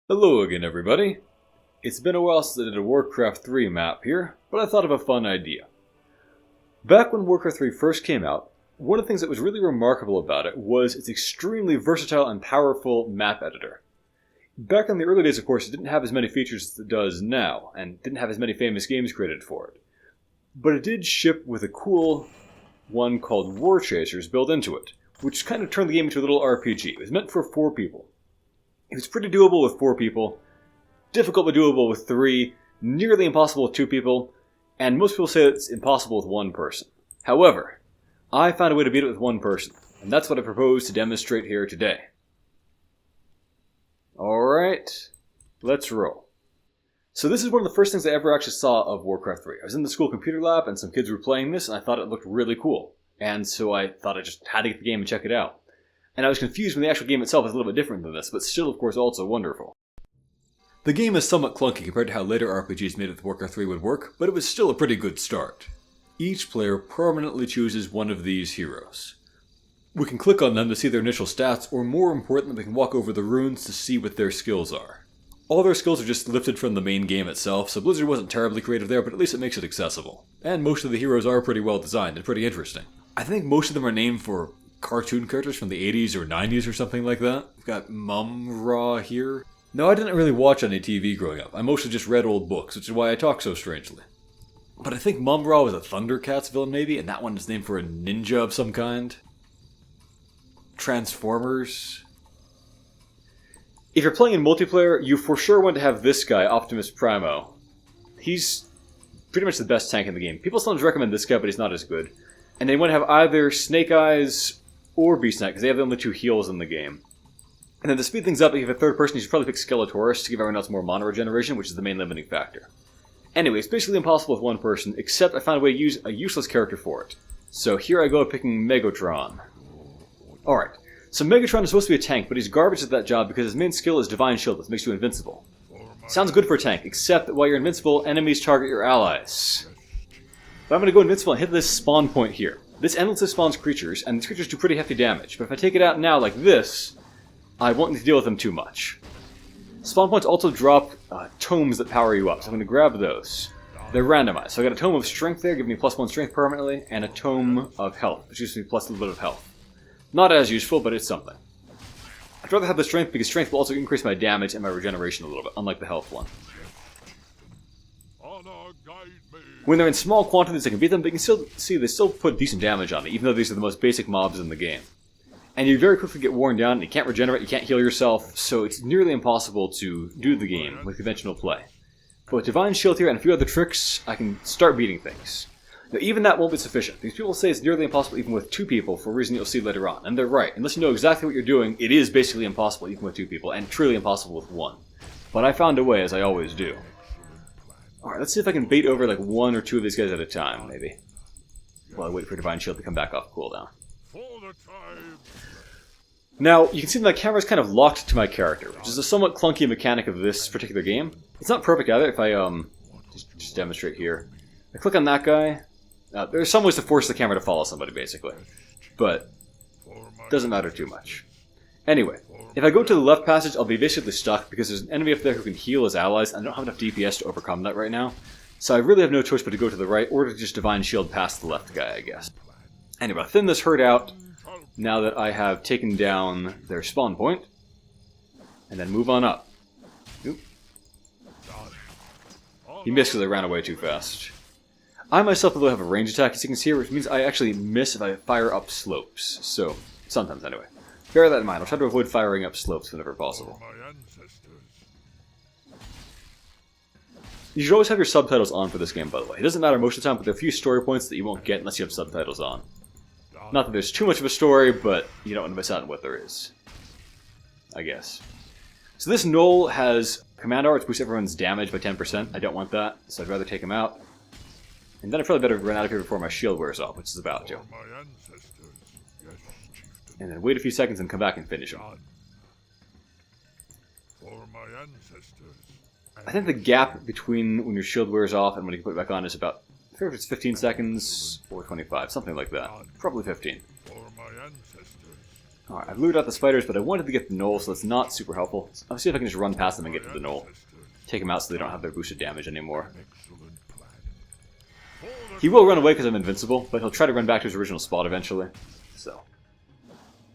Hello again, everybody. It's been a while since I did a Warcraft 3 map here, but I thought of a fun idea. Back when Warcraft 3 first came out, one of the things that was really remarkable about it was its extremely versatile and powerful map editor. Back in the early days, of course, it didn't have as many features as it does now, and didn't have as many famous games created for it. But it did ship with a cool one called Warchasers built into it, which kind of turned the game into a little RPG. It was meant for 4 people. It was pretty doable with 4 people, difficult but doable with 3, nearly impossible with 2 people, and most people say it's impossible with 1 person. However, I found a way to beat it with 1 person, and that's what I propose to demonstrate here today. Alright, let's roll. So this is one of the first things I ever actually saw of Warcraft 3. I was in the school computer lab and some kids were playing this and I thought it looked really cool. And so I thought I just had to get the game and check it out. And I was confused when the actual game itself is a little bit different than this, but still of course also wonderful. The game is somewhat clunky compared to how later RPGs made with Warcraft 3 would work, but it was still a pretty good start. Each player permanently chooses one of these heroes. We can click on them to see their initial stats, or more importantly, we can walk over the runes to see what their skills are. All their skills are just lifted from the main game itself, so Blizzard wasn't terribly creative there, but at least it makes it accessible. And most of the heroes are pretty well designed and pretty interesting. I think most of them are named for cartoon characters from the 80s or 90s or something like that. We've got Mum-Ra here. No, I didn't really watch any TV growing up. I mostly just read old books, which is why I talk so strangely. But I think Mum-Ra was a Thundercats villain maybe, and that one is named for a ninja of some kind. Transformers. If you're playing in multiplayer, you for sure want to have this guy, Optimus Primo. He's pretty much the best tank in the game. People sometimes recommend this guy, but he's not as good. And they want to have either Snake Eyes or Beast Knight, because they have the only 2 heals in the game. And then to speed things up, if you have a third person, you should probably pick Skeletorus to give everyone else more mana regeneration, which is the main limiting factor. Anyway, it's basically impossible with 1 person, except I found a way to use a useless character for it. So here I go picking Megatron. Alright, so Megatron is supposed to be a tank, but he's garbage at that job because his main skill is Divine Shield, which makes you invincible. Sounds good for a tank, except that while you're invincible, enemies target your allies. But I'm going to go invincible and hit this spawn point here. This endlessly spawns creatures, and these creatures do pretty hefty damage, but if I take it out now like this, I won't need to deal with them too much. Spawn points also drop tomes that power you up, so I'm going to grab those. They're randomized, so I got a tome of strength there, giving me +1 strength permanently, and a tome of health, which gives me plus a little bit of health. Not as useful, but it's something. I'd rather have the strength because strength will also increase my damage and my regeneration a little bit, unlike the health one. When they're in small quantities I can beat them, but you can still see they still put decent damage on me, even though these are the most basic mobs in the game. And you very quickly get worn down, and you can't regenerate, you can't heal yourself, so it's nearly impossible to do the game with conventional play. But with Divine Shield here and a few other tricks, I can start beating things. Now, even that won't be sufficient. These people say it's nearly impossible even with 2 people, for a reason you'll see later on. And they're right. Unless you know exactly what you're doing, it is basically impossible even with 2 people, and truly impossible with 1. But I found a way, as I always do. Alright, let's see if I can bait over like 1 or 2 of these guys at a time, maybe. While I wait for Divine Shield to come back off cooldown. Now, you can see that my camera's kind of locked to my character, which is a somewhat clunky mechanic of this particular game. It's not perfect either. If I just demonstrate here. I click on that guy. There's some ways to force the camera to follow somebody, basically. But it doesn't matter too much. Anyway, if I go to the left passage, I'll be basically stuck because there's an enemy up there who can heal his allies, and I don't have enough DPS to overcome that right now. So I really have no choice but to go to the right, or to just Divine Shield past the left guy, I guess. Anyway, I'll thin this herd out now that I have taken down their spawn point, and then move on up. Oop. He missed because I ran away too fast. I myself, although have a range attack, as you can see here, which means I actually miss if I fire up slopes. So, sometimes anyway. Bear that in mind. I'll try to avoid firing up slopes whenever possible. You should always have your subtitles on for this game, by the way. It doesn't matter most of the time, but there are a few story points that you won't get unless you have subtitles on. Not that there's too much of a story, but you don't want to miss out on what there is. I guess. So this Knoll has Command R, which boosts everyone's damage by 10%. I don't want that, so I'd rather take him out. And then I probably better run out of here before my shield wears off, which is about to. And then wait a few seconds and come back and finish him. I think the gap between when your shield wears off and when you can put it back on is about, I forget if it's 15 seconds or 25, something like that. Probably 15. Alright, I've looted out the spiders, but I wanted to get the knoll, so that's not super helpful. I'll see if I can just run past them and get to the knoll. Take them out so they don't have their boosted damage anymore. He will run away because I'm invincible, but he'll try to run back to his original spot eventually. So,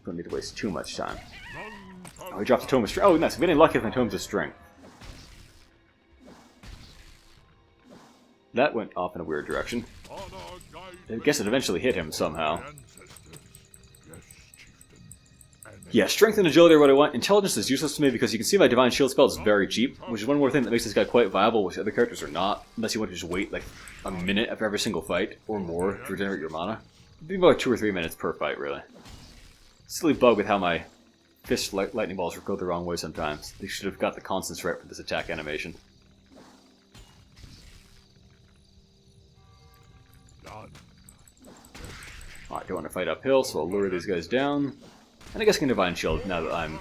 don't need to waste too much time. Oh, he dropped a Tome of Strength. Oh, nice. I'm getting lucky with my Tomes of Strength. That went off in a weird direction. I guess it eventually hit him somehow. Yeah, strength and agility are what I want. Intelligence is useless to me because you can see my Divine Shield spell is very cheap, which is one more thing that makes this guy quite viable, which other characters are not, unless you want to just wait like a minute after every single fight, or more, to regenerate your mana. It'd be about like 2 or 3 minutes per fight, really. Silly bug with how my fist lightning balls go the wrong way sometimes. They should have got the constants right for this attack animation. Alright, don't want to fight uphill, so I'll lure these guys down. And I guess I can Divine Shield now that I'm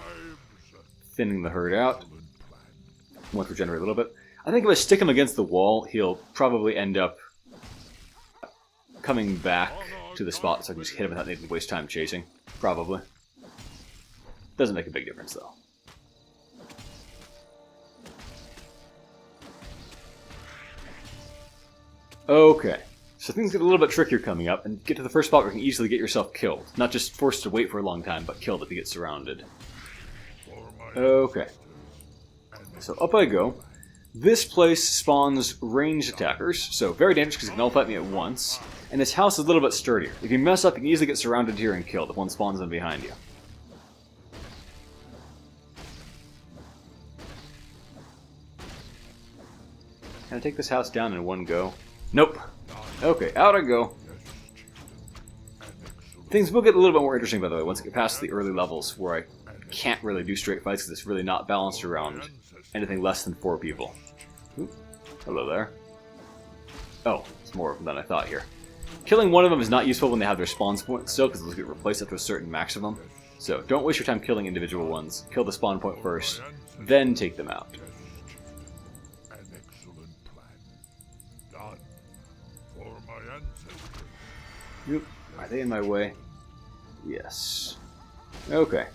thinning the herd out. I want to regenerate a little bit. I think if I stick him against the wall, he'll probably end up coming back to the spot so I can just hit him without needing to waste time chasing. Probably. Doesn't make a big difference, though. Okay. So things get a little bit trickier coming up, and get to the first spot where you can easily get yourself killed. Not just forced to wait for a long time, but killed if you get surrounded. Okay. So up I go. This place spawns ranged attackers, so very dangerous because you can all fight me at once. And this house is a little bit sturdier. If you mess up, you can easily get surrounded here and killed if one spawns in behind you. Can I take this house down in one go? Nope. Okay, out I go. Things will get a little bit more interesting, by the way, once I get past the early levels where I can't really do straight fights because it's really not balanced around anything less than 4 people. Ooh, hello there. Oh, it's more of them than I thought here. Killing one of them is not useful when they have their spawn point still, because they'll get replaced up to a certain maximum. So don't waste your time killing individual ones. Kill the spawn point first, then take them out. Yep. Are they in my way? Yes. Okay.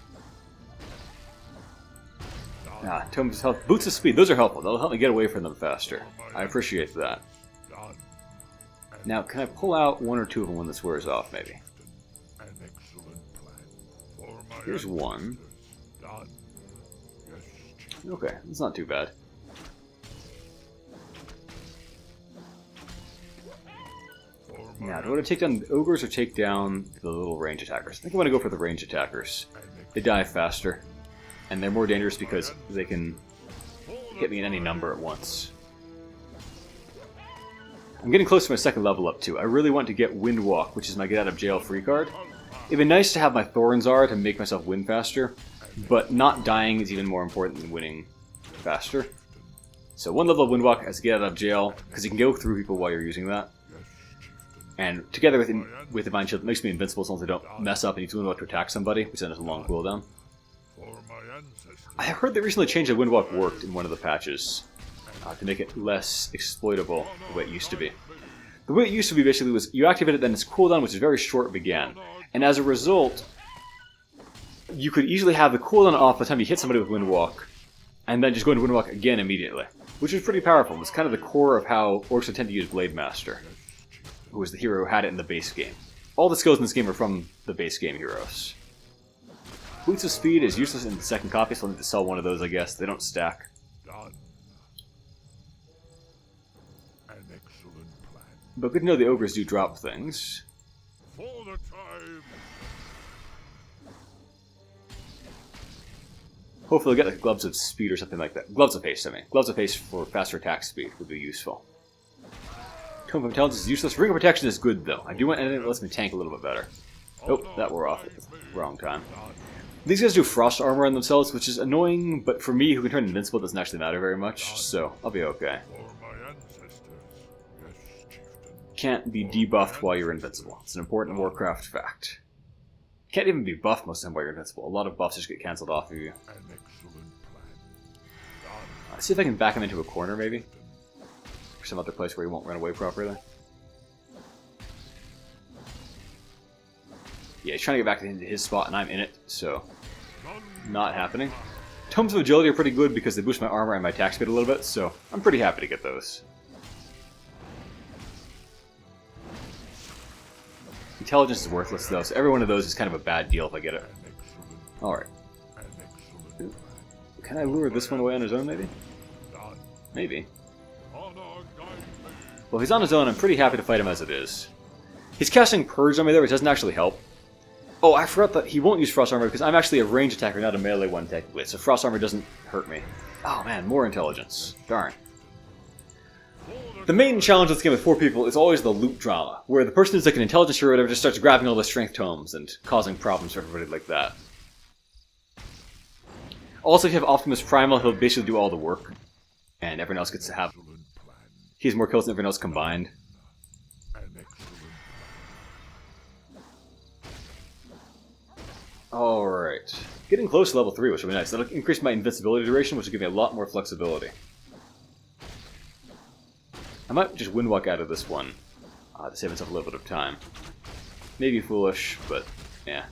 Ah, Tomes of Health. Boots of Speed. Those are helpful. They'll help me get away from them faster. I appreciate that. Now, can I pull out 1 or 2 of them when this wears off, maybe? Here's one. Okay, that's not too bad. Now, do I want to take down the ogres or take down the little range attackers? I think I want to go for the range attackers. They die faster, and they're more dangerous because they can hit me in any number at once. I'm getting close to my 2nd level up, too. I really want to get Windwalk, which is my get-out-of-jail free card. It'd be nice to have my Thorns are to make myself win faster, but not dying is even more important than winning faster. So 1 level of Windwalk as get-out-of-jail, because you can go through people while you're using that. And together with Divine Shield, it makes me invincible as long as I don't mess up and use Windwalk to attack somebody, which then has a long cooldown. I heard they recently changed how Windwalk worked in one of the patches to make it less exploitable the way it used to be. The way it used to be basically was you activate it, then its cooldown, which is very short, began. And as a result, you could easily have the cooldown off by the time you hit somebody with Windwalk, and then just go into Windwalk again immediately, which is pretty powerful. It's kind of the core of how orcs would tend to use Blade Master, who was the hero who had it in the base game. All the skills in this game are from the base game heroes. Boots of Speed is useless in the 2nd copy, so I'll need to sell one of those, I guess. They don't stack. But good to know the ogres do drop things. Hopefully I'll get like Gloves of Speed or something like that. Gloves of Haste, I mean. Gloves of Haste for faster attack speed would be useful. Tome of Intelligence is useless. Ring of Protection is good, though. I do want anything that lets me tank a little bit better. Oh, that wore off at the wrong time. These guys do Frost Armor on themselves, which is annoying, but for me, who can turn invincible, it doesn't actually matter very much, so I'll be okay. Can't be debuffed while you're invincible. It's an important Warcraft fact. Can't even be buffed most of the time while you're invincible. A lot of buffs just get cancelled off of you. Let's see if I can back him into a corner, maybe. Or some other place where he won't run away properly. Yeah, he's trying to get back into his spot, and I'm in it, so not happening. Tomes of Agility are pretty good because they boost my armor and my attack speed a little bit, so I'm pretty happy to get those. Intelligence is worthless, though, so every one of those is kind of a bad deal if I get it. Alright. Can I lure this one away on his own, maybe? Maybe. Well, if he's on his own, I'm pretty happy to fight him as it is. He's casting Purge on me there, which doesn't actually help. Oh, I forgot that he won't use Frost Armor because I'm actually a ranged attacker, not a melee one technically, so Frost Armor doesn't hurt me. Oh man, more intelligence. Darn. The main challenge with this game with 4 people is always the loot drama, where the person who's like an intelligence hero or whatever just starts grabbing all the strength tomes and causing problems for everybody like that. Also, if you have Optimus Primal, he'll basically do all the work, and everyone else gets to have... He has more kills than everyone else combined. Alright. Getting close to level 3, which will be nice. That'll increase my invincibility duration, which will give me a lot more flexibility. I might just windwalk out of this one to save myself a little bit of time. Maybe foolish, but yeah.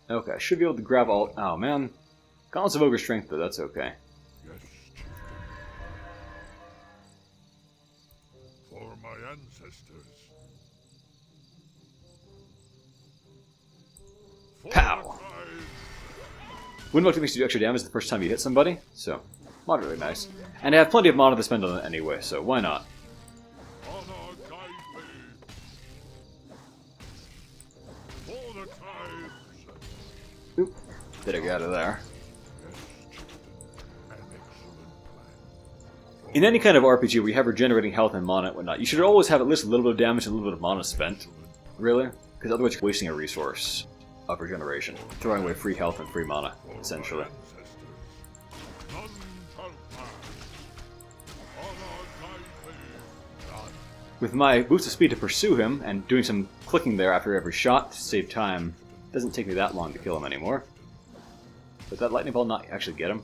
Okay, I should be able to grab all... Oh man. Gauntlets of Ogre Strength, though, that's okay. For my ancestors. Pow! Windwalk makes you do extra damage the first time you hit somebody, so moderately nice. And I have plenty of mana to spend on it anyway, so why not? Oop, better get out of there. In any kind of RPG where you have regenerating health and mana and whatnot, you should always have at least a little bit of damage and a little bit of mana spent. Really? Because otherwise you're wasting a resource of regeneration. Throwing away free health and free mana, essentially. With my boost of speed to pursue him, and doing some clicking there after every shot to save time, it doesn't take me that long to kill him anymore. Does that lightning ball not actually get him?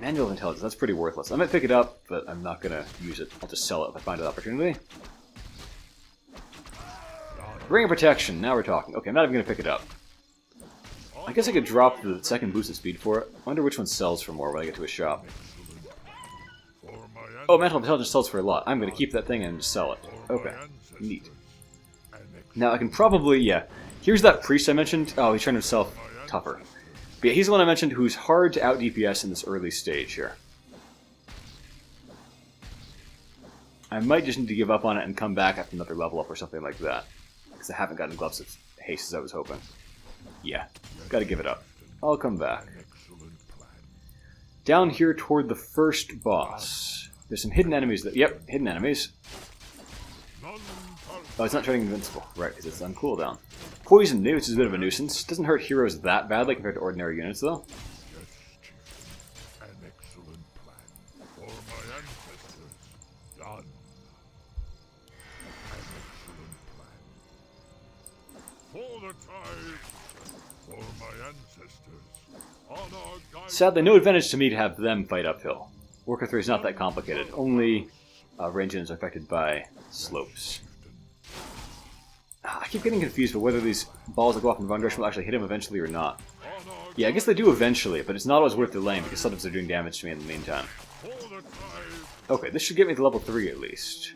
Manual of Intelligence, that's pretty worthless. I might pick it up, but I'm not going to use it. I'll just sell it if I find an opportunity. Ring of Protection, now we're talking. Okay, I'm not even going to pick it up. I guess I could drop the second boost of speed for it. I wonder which one sells for more when I get to a shop. Oh, Mantle of Intelligence sells for a lot. I'm going to keep that thing and just sell it. Okay, neat. Now I can probably, yeah. Here's that priest I mentioned. Oh, he's trying himself tougher. But yeah, he's the one I mentioned who's hard to out DPS in this early stage here. I might just need to give up on it and come back after another level up or something like that. Because I haven't gotten Gloves of Haste as I was hoping. Yeah, gotta give it up. I'll come back. Down here toward the first boss. There's some hidden enemies that... Yep, hidden enemies. Oh, it's not turning invincible. Right, because it's on cooldown. Poison New, which is a bit of a nuisance. Doesn't hurt heroes that badly compared to ordinary units, though. Sadly, no advantage to me to have them fight uphill. Warcraft 3 is not that complicated. Only range units are affected by slopes. I keep getting confused about whether these balls that go off in the wrong direction will actually hit him eventually or not. Yeah, I guess they do eventually, but it's not always worth delaying because sometimes they're doing damage to me in the meantime. Okay, this should get me to level 3 at least.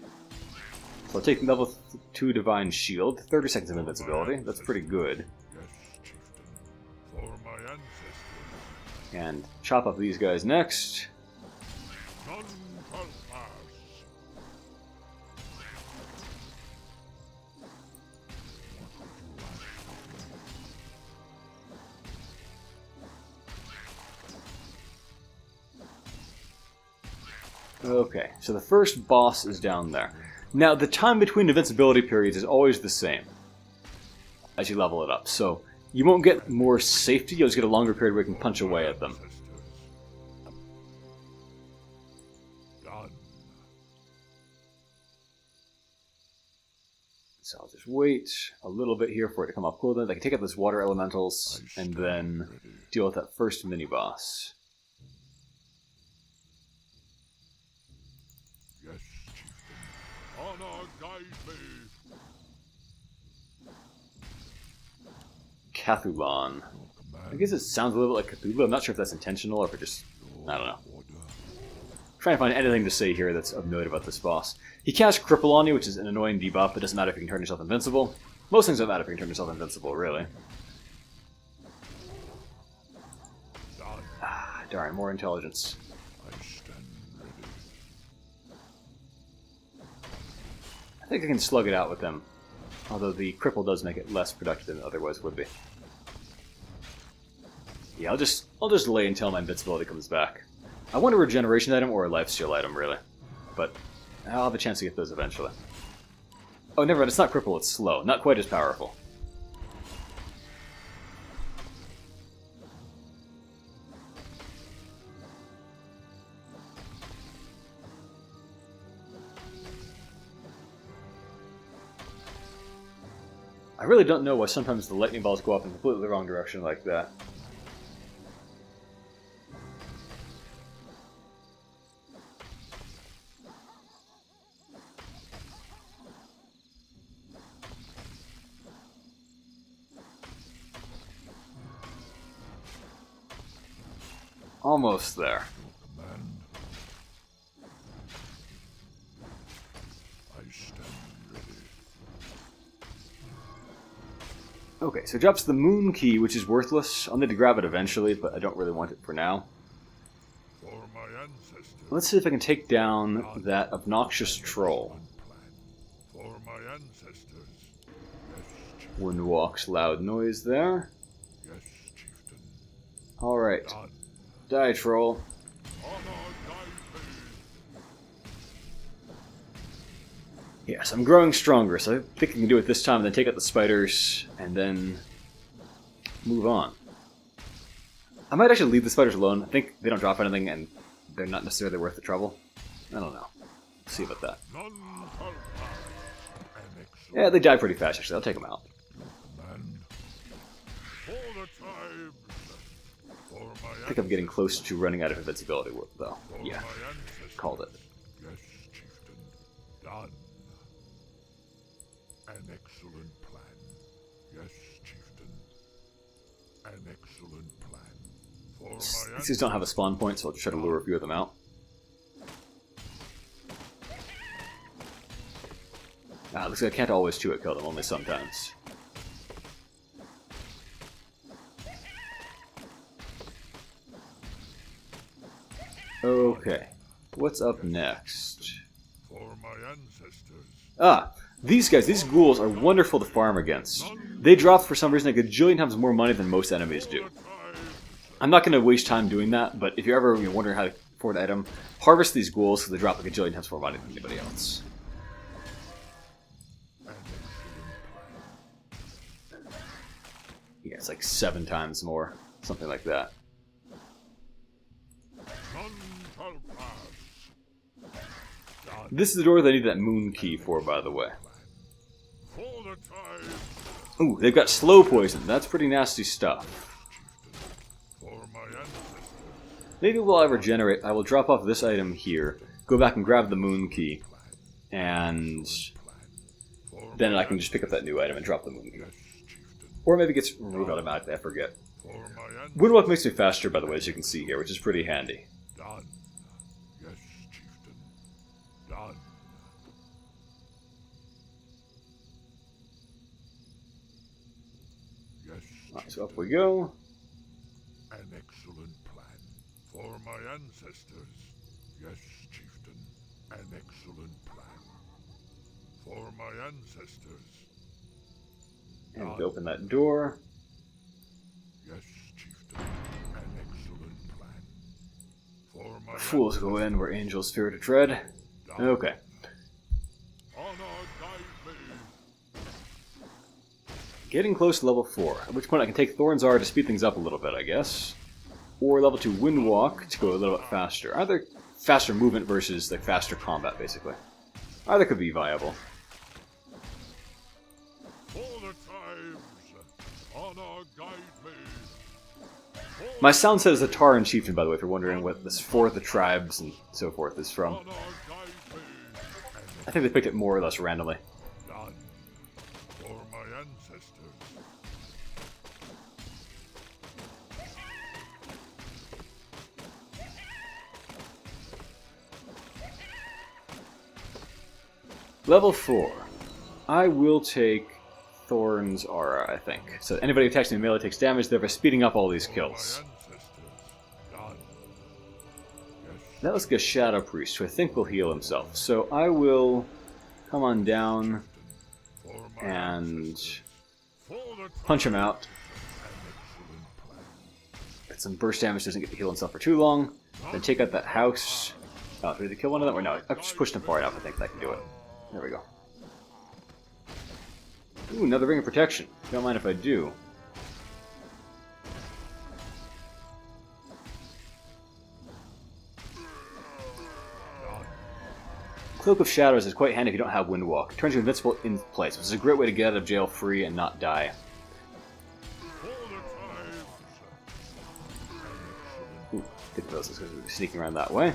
So I'll take level 2 Divine Shield, 30 seconds of invincibility. That's pretty good. And chop up these guys next. Okay, so the first boss is down there. Now, the time between invincibility periods is always the same as you level it up, so you won't get more safety, you'll just get a longer period where you can punch away at them. So I'll just wait a little bit here for it to come up cooldown. I can take out those water elementals and then deal with that first mini-boss. guide me. Cthulon. I guess it sounds a little bit like Cthulhu. I'm not sure if that's intentional or if it just... I don't know. Trying to find anything to say here that's of note about this boss. He casts Cripple on you, which is an annoying debuff. It doesn't matter if you can turn yourself invincible. Most things don't matter if you can turn yourself invincible, really. Ah, darn, more intelligence. I think I can slug it out with them. Although the cripple does make it less productive than it otherwise would be. Yeah, I'll just delay until my invincibility comes back. I want a regeneration item or a lifesteal item, really. But I'll have a chance to get those eventually. Oh, never mind, it's not cripple, it's slow. Not quite as powerful. I really don't know why sometimes the lightning balls go up in completely the wrong direction like that. Almost there. Okay, so it drops the moon key, which is worthless. I'll need to grab it eventually, but I don't really want it for now. Let's see if I can take down that obnoxious troll. Wind walks, loud noise there. Alright. Die, troll. Yes, I'm growing stronger, so I think I can do it this time and then take out the spiders and then move on. I might actually leave the spiders alone. I think they don't drop anything and they're not necessarily worth the trouble. I don't know. Let's see about that. Yeah, they die pretty fast, actually. I'll take them out. I think I'm getting close to running out of invincibility, though. Yeah, called it. An excellent plan. Yes, chieftain. An excellent plan. These guys don't have a spawn point, so I'll just try to lure a few of them out. Looks like I can't always two-hit kill them, only sometimes. Okay, what's up next? For my ancestors. These guys, these ghouls are wonderful to farm against. They drop, for some reason, like a jillion times more money than most enemies do. I'm not going to waste time doing that, but if you're ever wondering how to afford an item, harvest these ghouls because they drop like a jillion times more money than anybody else. Yeah, it's like 7 times more, something like that. This is the door they need that moon key for, by the way. Ooh, they've got slow poison. That's pretty nasty stuff. Maybe while I regenerate, I will drop off this item here, go back and grab the moon key, and then I can just pick up that new item and drop the moon key. Or maybe it gets removed automatically, I forget. Windwalk makes me faster, by the way, as you can see here, which is pretty handy. Alright, so up we go. An excellent plan for my ancestors. Yes, chieftain. An excellent plan for my ancestors. And we open that door. Yes, chieftain. An excellent plan for my Fools go in where angels fear to tread. Okay. Getting close to level 4, at which point I can take Thorn's R to speed things up a little bit, I guess. Or level 2 Windwalk to go a little bit faster. Either faster movement versus like faster combat, basically. Either could be viable. My sound set is a Tar and Chieftain, by the way, if you're wondering what this Fourth of Tribes and so forth is from. I think they picked it more or less randomly. None. For my ancestors. Level 4. I will take Thorn's Aura, I think. So anybody who attacks me in melee takes damage, thereby speeding up all these kills. That looks like a Shadow Priest, who I think will heal himself. So I will come on down and punch him out. Get some burst damage, doesn't get to heal himself for too long. Then take out that house. Oh, did he kill one of them? Or no, I've just pushed him far enough, I think that can do it. There we go. Ooh, another Ring of Protection. Don't mind if I do. Cloak of Shadows is quite handy if you don't have Windwalk. It turns you invincible in place, which is a great way to get out of jail free and not die. Ooh, good for those because we're sneaking around that way.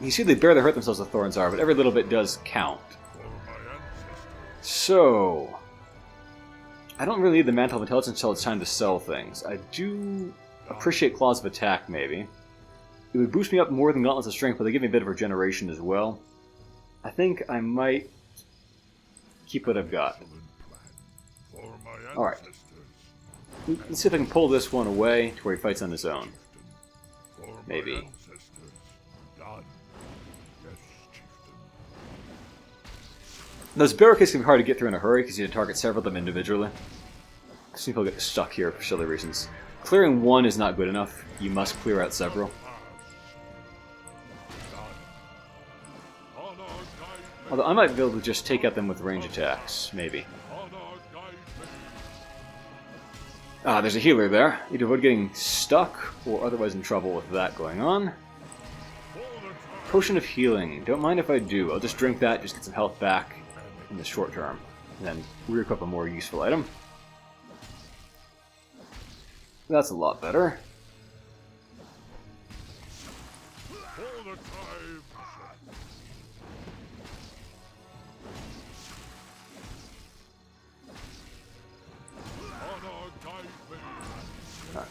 You see they barely hurt themselves with Thorns are, but every little bit does count. So, I don't really need the Mantle of Intelligence until it's time to sell things. I do appreciate Claws of Attack, maybe. It would boost me up more than Gauntlets of Strength, but they give me a bit of regeneration as well. I think I might keep what I've got. Alright. Let's see if I can pull this one away to where he fights on his own. Maybe. Those barricades can be hard to get through in a hurry because you have to target several of them individually. Some people get stuck here for silly reasons. Clearing one is not good enough. You must clear out several. Although I might be able to just take out them with range attacks, maybe. Ah, there's a healer there. You avoid getting stuck or otherwise in trouble with that going on. Potion of Healing. Don't mind if I do. I'll just drink that, just get some health back in the short term. And then re-equip a more useful item. That's a lot better.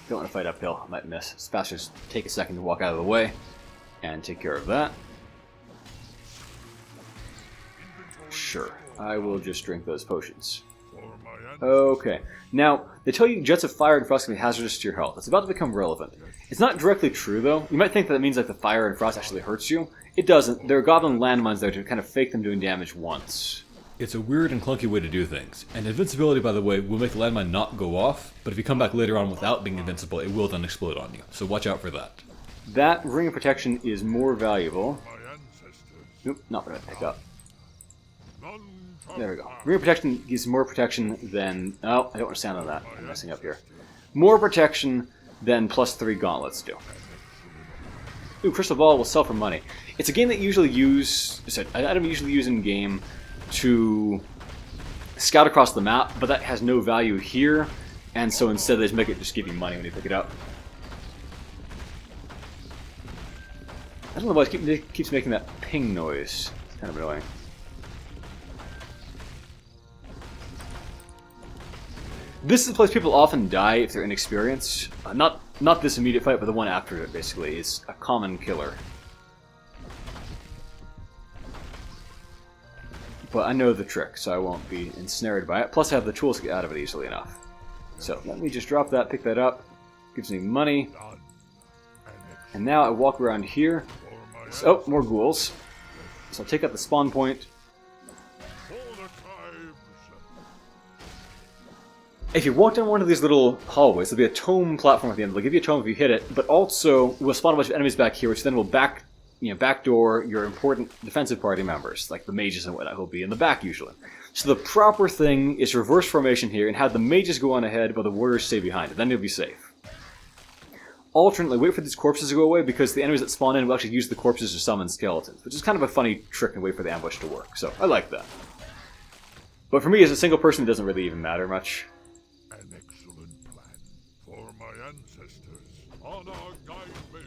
Don't want to fight uphill, I might miss. It's best just take a second to walk out of the way and take care of that. Sure, I will just drink those potions. Okay, now they tell you jets of fire and frost can be hazardous to your health. It's about to become relevant. It's not directly true though. You might think that means like the fire and frost actually hurts you. It doesn't. There are goblin landmines there to kind of fake them doing damage once. It's a weird and clunky way to do things, and invincibility, by the way, will make the landmine not go off, but if you come back later on without being invincible, it will then explode on you, so watch out for that. That Ring of Protection is more valuable. Nope, not what I pick up. There we go. Ring of Protection gives more protection than... Oh, I don't want to stand on that. I'm messing up here. More protection than +3 gauntlets do. Ooh, Crystal Ball will sell for money. It's a game that you usually use... An item you usually use in game to scout across the map, but that has no value here, and so instead they just make it just give you money when you pick it up. I don't know why it keeps making that ping noise. It's kind of annoying. This is the place people often die if they're inexperienced. Not this immediate fight, but the one after it, basically. It's a common killer. But I know the trick, so I won't be ensnared by it. Plus I have the tools to get out of it easily enough. So let me just drop that, pick that up. Gives me money. And now I walk around here. So, oh, more ghouls. So I'll take out the spawn point. If you walk down one of these little hallways, there'll be a tome platform at the end. They'll give you a tome if you hit it, but also we'll spawn a bunch of enemies back here, which then will backdoor your important defensive party members, like the mages and whatnot, who'll be in the back usually. So the proper thing is reverse formation here and have the mages go on ahead while the warriors stay behind it. Then you'll be safe. Alternately, wait for these corpses to go away because the enemies that spawn in will actually use the corpses to summon skeletons, which is kind of a funny trick and wait for the ambush to work. So I like that. But for me, as a single person, it doesn't really even matter much. An excellent plan for my ancestors. Honor guide me.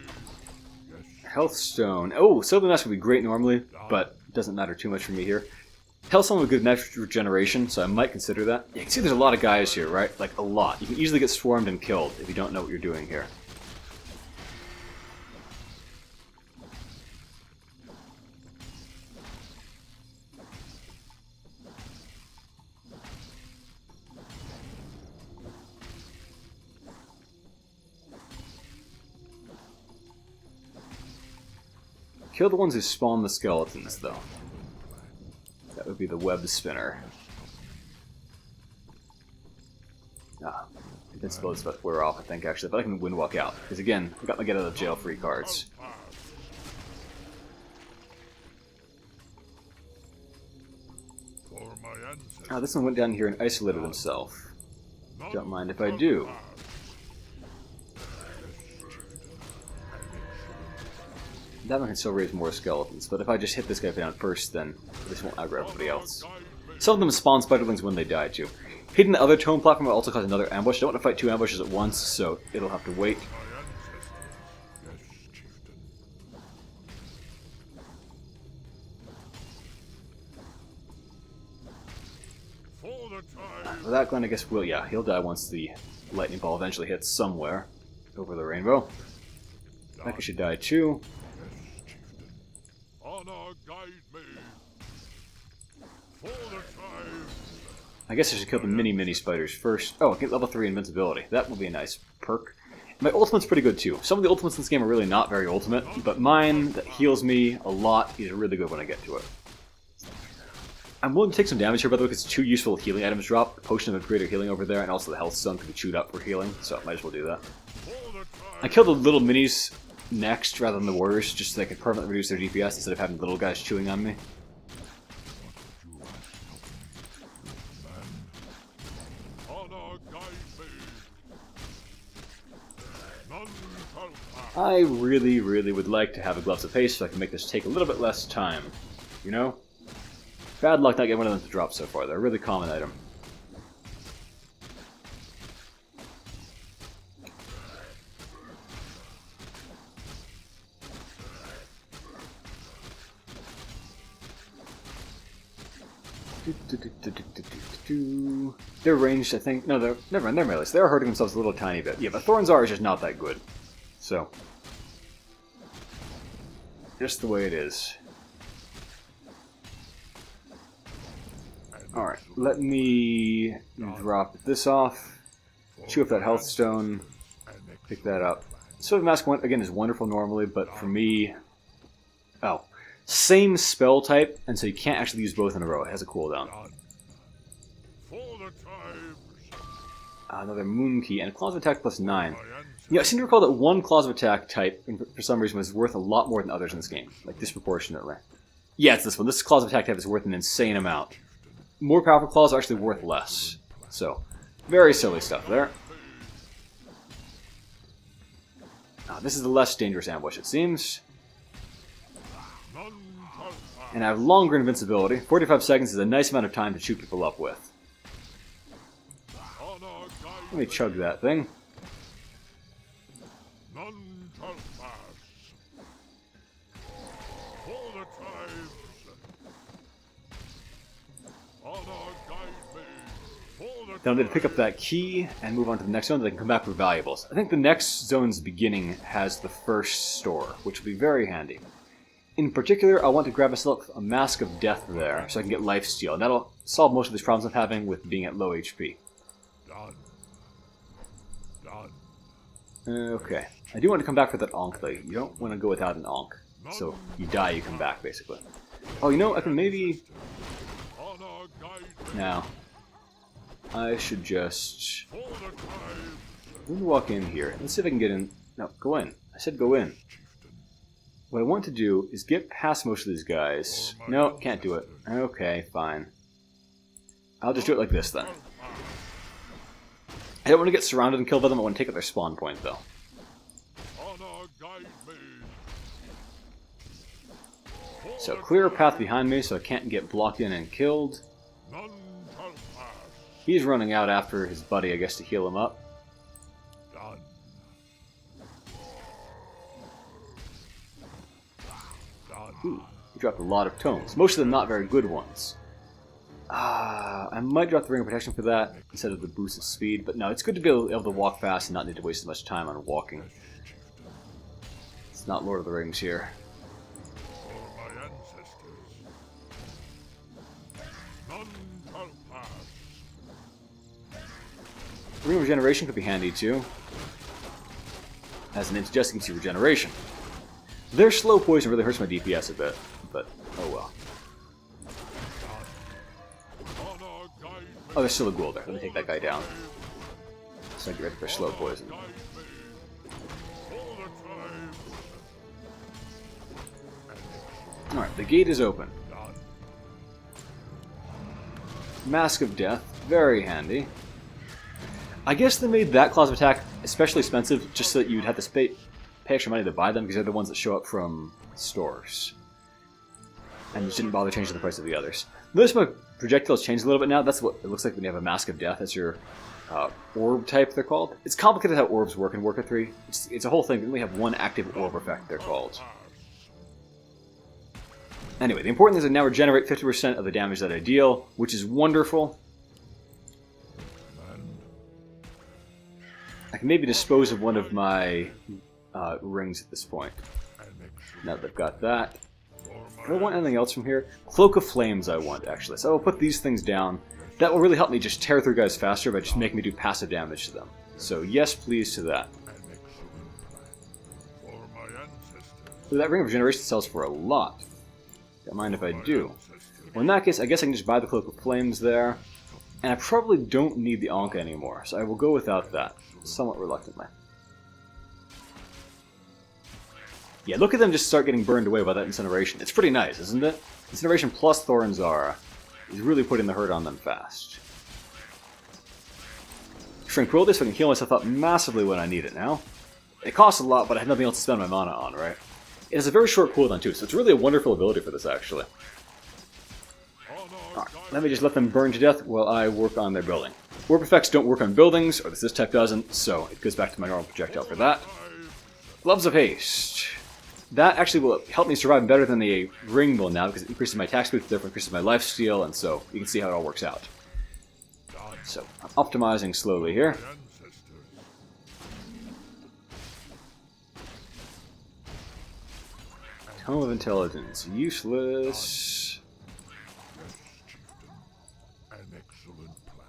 Health Stone. Oh, Sylvan Mask would be great normally, but it doesn't matter too much for me here. Health Stone with good natural regeneration, so I might consider that. Yeah, you can see there's a lot of guys here, right? Like, a lot. You can easily get swarmed and killed if you don't know what you're doing here. Kill the ones who spawn the skeletons, though. That would be the web spinner. Ah, invincibility is about to wear off, I think, actually, but I can wind walk out. Because again, I got my get out of jail free cards. Ah, this one went down here and isolated himself. Don't mind if I do. That one can still raise more skeletons, but if I just hit this guy down first, then this won't aggro everybody else. Some of them spawn spiderlings when they die, too. Hitting the other tome platform will also cause another ambush. I don't want to fight two ambushes at once, so it'll have to wait. For that Glenn, I guess, will, yeah, he'll die once the lightning ball eventually hits somewhere over the rainbow. That guy should die, too. I guess I should kill the mini spiders first. Oh, get level 3 invincibility. That will be a nice perk. My ultimate's pretty good too. Some of the ultimates in this game are really not very ultimate, but mine, that heals me a lot, is really good when I get to it. I'm willing to take some damage here, by the way, because 2 useful healing items drop. The Potion of Greater Healing over there, and also the Health Stone can be chewed up for healing, so I might as well do that. I killed the little minis next, rather than the warriors, just so they could permanently reduce their DPS instead of having little guys chewing on me. I really, really would like to have a Gloves of Haste so I can make this take a little bit less time. You know? Bad luck not getting one of them to drop so far. They're a really common item. They're ranged, I think. No, they're never mind. They're melees. They're hurting themselves a little tiny bit. Yeah, but Thorns are just not that good. So, just the way it is. All right, let me drop this off. Chew up that health stone. Pick that up. Sylvan Mask again is wonderful normally, but for me, oh, same spell type, and so you can't actually use both in a row. It has a cooldown. Another Moon Key, and a Claws of Attack plus 9. Yeah, I seem to recall that one Claws of Attack type, for some reason, was worth a lot more than others in this game. Like, disproportionately. Yeah, it's this one. This Claws of Attack type is worth an insane amount. More powerful claws are actually worth less. So, very silly stuff there. This is the less dangerous ambush, it seems. And I have longer invincibility. 45 seconds is a nice amount of time to shoot people up with. Let me chug that thing. Then I'm going to pick up that key and move on to the next zone, so I can come back with valuables. I think the next zone's beginning has the first store, which will be very handy. In particular, I want to grab myself a Mask of Death there, so I can get lifesteal, and that'll solve most of these problems I'm having with being at low HP. Okay. I do want to come back for that Ankh, though. You don't want to go without an Ankh. So, you die, you come back, basically. Oh, you know, I can maybe... Now, I should just... Let me walk in here. Let's see if I can get in... No, go in. I said go in. What I want to do is get past most of these guys. No, can't do it. Okay, fine. I'll just do it like this, then. I don't want to get surrounded and killed by them. I want to take out their spawn point, though. So, clear a path behind me so I can't get blocked in and killed. He's running out after his buddy, I guess, to heal him up. Ooh, he dropped a lot of tomes. Most of them not very good ones. I might drop the Ring of Protection for that instead of the boost of speed, but no, it's good to be able to walk fast and not need to waste as much time on walking. It's not Lord of the Rings here. For my ancestors. None shall pass. Ring of Regeneration could be handy too, as an indigesting to regeneration. Their slow poison really hurts my DPS a bit, but oh well. Honor guide me. Oh, there's still a ghoul there. Let me take that guy down. So I get ready for slow poison. Guide me. All the time. Alright, the gate is open. None. Mask of Death, very handy. I guess they made that class of attack especially expensive just so that you'd have to pay extra money to buy them because they're the ones that show up from stores. And just didn't bother changing the price of the others. Notice my projectiles changed a little bit now. That's what it looks like when you have a Mask of Death as your orb type, they're called. It's complicated how orbs work in Warcraft 3. It's a whole thing. We only have one active orb effect, they're called. Anyway, the important thing is I now regenerate 50% of the damage that I deal, which is wonderful. I can maybe dispose of one of my rings at this point. Now that I've got that. I don't want anything else from here. Cloak of Flames I want, actually. So I'll put these things down. That will really help me just tear through guys faster by just making me do passive damage to them. So yes, please to that. Ooh, that Ring of Regeneration sells for a lot. Don't mind if I do. Well, in that case, I guess I can just buy the Cloak of Flames there. And I probably don't need the Anka anymore, so I will go without that. Somewhat reluctantly. Yeah, look at them just start getting burned away by that incineration. It's pretty nice, isn't it? Incineration plus Thorinzara is really putting the hurt on them fast. Tranquility, so I can heal myself up massively when I need it now. It costs a lot, but I have nothing else to spend my mana on, right? It has a very short cooldown too, so it's really a wonderful ability for this, actually. Right, let me just let them burn to death while I work on their building. Orb effects don't work on buildings, or this type doesn't, so it goes back to my normal projectile for that. Gloves of Haste. That actually will help me survive better than the ring will now, because it increases my attack speed, therefore increases my lifesteal, and so you can see how it all works out. So, I'm optimizing slowly here. Tome of Intelligence. Useless. An excellent plan.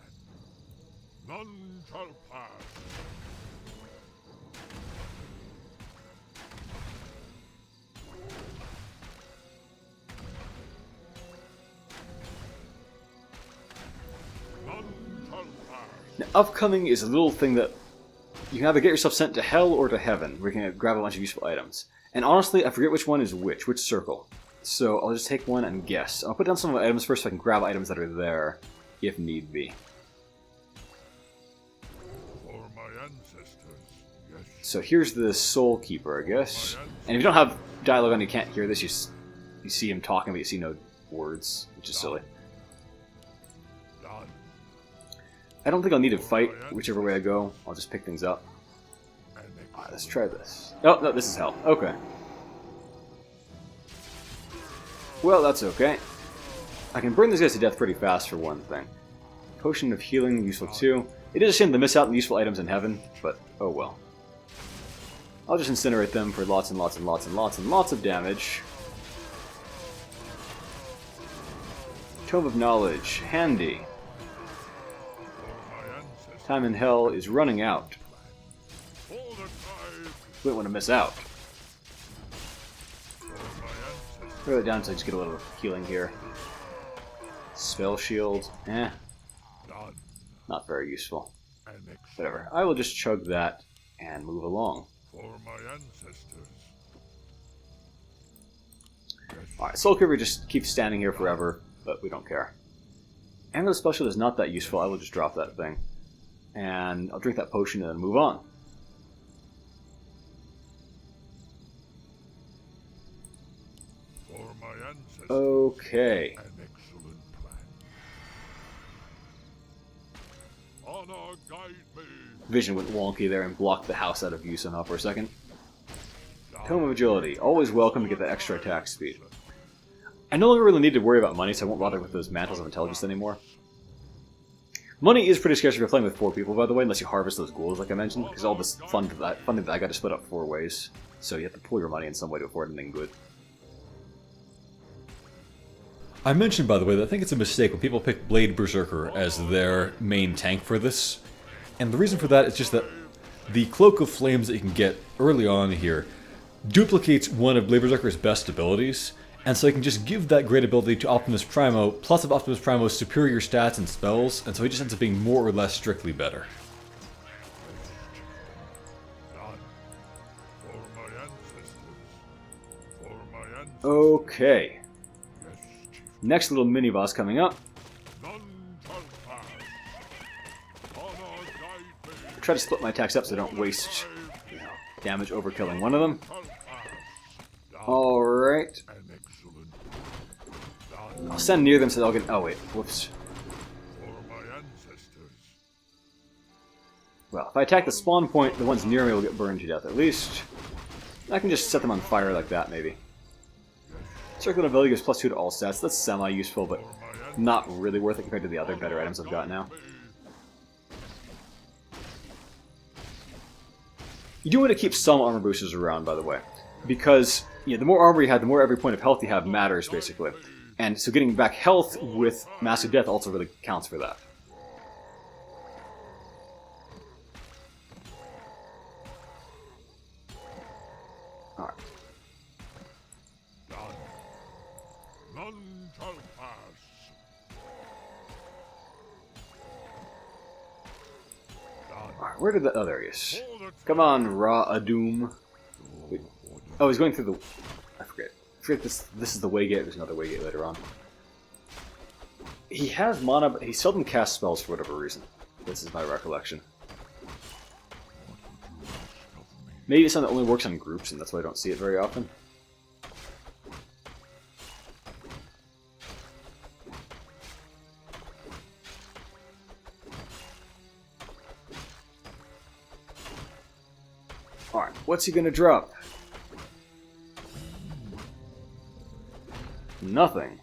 None shall pass. None shall pass. Now, upcoming is a little thing that you can either get yourself sent to hell or to heaven, where you can grab a bunch of useful items. And honestly, I forget which one is which circle. So I'll just take one and guess. I'll put down some of my items first so I can grab items that are there, if need be. For my ancestors, yes. So here's the Soul Keeper, I guess. And if you don't have dialogue on, you can't hear this. You see him talking, but you see no words, which is silly. Done. I don't think I'll need to fight whichever way I go. I'll just pick things up. Alright, let's try this. Oh, no, this is hell. Okay. Well, that's okay. I can burn these guys to death pretty fast for one thing. Potion of Healing, useful too. It is a shame to miss out on useful items in heaven, but oh well. I'll just incinerate them for lots and lots and lots and lots and lots of damage. Tome of Knowledge, handy. Time in hell is running out. Wouldn't want to miss out. Throw it down so I just get a little healing here. Spell shield, not very useful. Whatever. I will just chug that and move along. For my ancestors. Alright, Soul Keeper just keeps standing here forever, but we don't care. Amulet Spell Shield is not that useful. I will just drop that thing. And I'll drink that potion and then move on. For my ancestors. Okay. An excellent plan. Honor guide me. Vision went wonky there and blocked the house out of view somehow for a second. Tome of Agility. Always welcome to get that extra attack speed. I no longer really need to worry about money, so I won't bother with those Mantles of Intelligence anymore. Money is pretty scarce if you're playing with 4 people, by the way, unless you harvest those ghouls, like I mentioned, because all this funding that I got to split up 4 ways. So you have to pull your money in some way to afford anything good. I mentioned, by the way, that I think it's a mistake when people pick Blade Berserker as their main tank for this. And the reason for that is just that the Cloak of Flames that you can get early on here duplicates one of Blade Berserker's best abilities, and so you can just give that great ability to Optimus Primo, plus of Optimus Primo's superior stats and spells, and so he just ends up being more or less strictly better. Okay. Next little mini-boss coming up. Try to split my attacks up so I don't waste damage overkilling one of them. Alright. I'll stand near them so they'll get... Oh wait, whoops. Well, if I attack the spawn point, the ones near me will get burned to death at least. I can just set them on fire like that, maybe. Circular ability gives +2 to all stats. That's semi-useful, but not really worth it compared to the other better items I've got now. You do want to keep some armor boosters around, by the way, because the more armor you have, the more every point of health you have matters, basically. And so getting back health with Massive Death also really counts for that. Alright. None shall pass. Alright, where did the... Oh, there he is. Come on, Ra-Adum. Wait. Oh, he's going through the... I forget. This is the Waygate. There's another Waygate later on. He has mana, but he seldom casts spells for whatever reason. This is my recollection. Maybe it's something that only works on groups, and that's why I don't see it very often. Alright, what's he gonna drop? Nothing.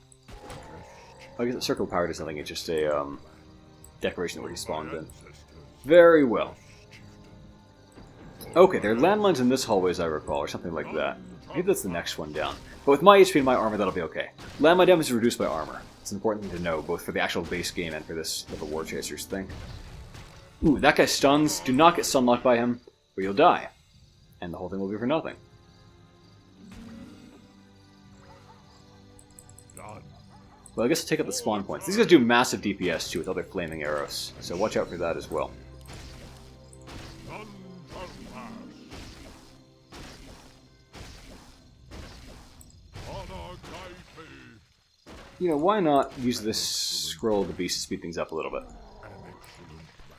I guess the circle power does nothing, it's just a decoration where he spawned in. Very well. Okay, there are landmines in this hallway as I recall, or something like that. Maybe that's the next one down. But with my HP and my armor, that'll be okay. Landmine damage is reduced by armor. It's an important thing to know, both for the actual base game and for this little Warchasers thing. Ooh, that guy stuns. Do not get stun locked by him, or you'll die. And the whole thing will be for nothing. Well, I guess I'll take up the spawn points. These guys do massive DPS too with other flaming arrows, so watch out for that as well. Why not use this Scroll of the Beast to speed things up a little bit?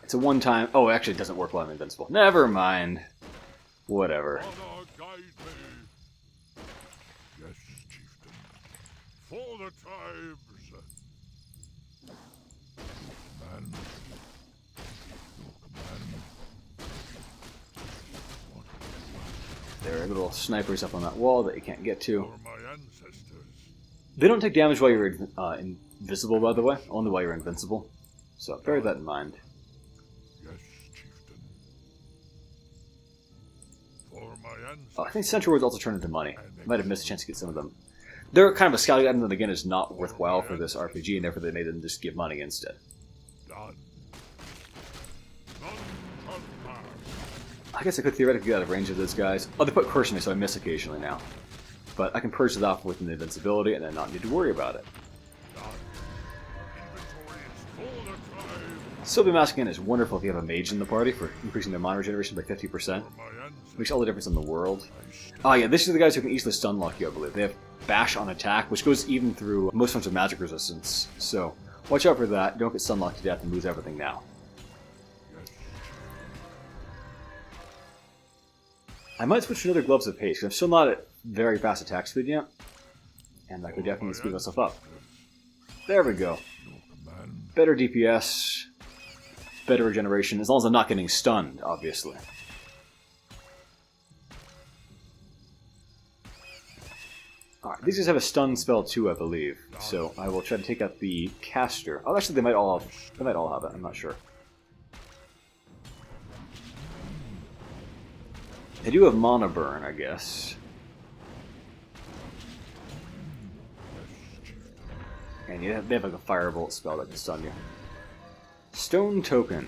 It's a one-time... Oh, actually it doesn't work while I'm invincible. Never mind. Whatever. Yes, chieftain. For the tribes. Man. There are little snipers up on that wall that you can't get to. For my ancestors. They don't take damage while you're invisible, by the way. Only while you're invincible. So bear that in mind. Yes, chieftain. For my ancestors. I think Central Words also turn into money. Might have missed a chance to get some of them. They're kind of a scouting item that, again, is not worthwhile for this RPG, and therefore they made them just give money instead. Done. None shall pass. I guess I could theoretically get out of range of those guys. Oh, they put Curse on me, so I miss occasionally now. But I can purge it off with an invincibility and then not need to worry about it. Sylvia Masking is wonderful if you have a mage in the party for increasing their mana regeneration by 50%. Makes all the difference in the world. Oh yeah, these are the guys who can easily stun lock you, I believe. They have Bash on attack, which goes even through most forms of magic resistance. So, watch out for that. Don't get stun locked to death and lose everything now. I might switch to another Gloves of Haste, because I'm still not at very fast attack speed yet. And I could definitely speed myself up. There we go. Better DPS, better regeneration, as long as I'm not getting stunned, obviously. Alright, these guys have a stun spell too, I believe. So I will try to take out the caster. Oh, actually, they might all have it. I'm not sure. They do have mana burn, I guess. And they have like a firebolt spell that can stun you. Stone token.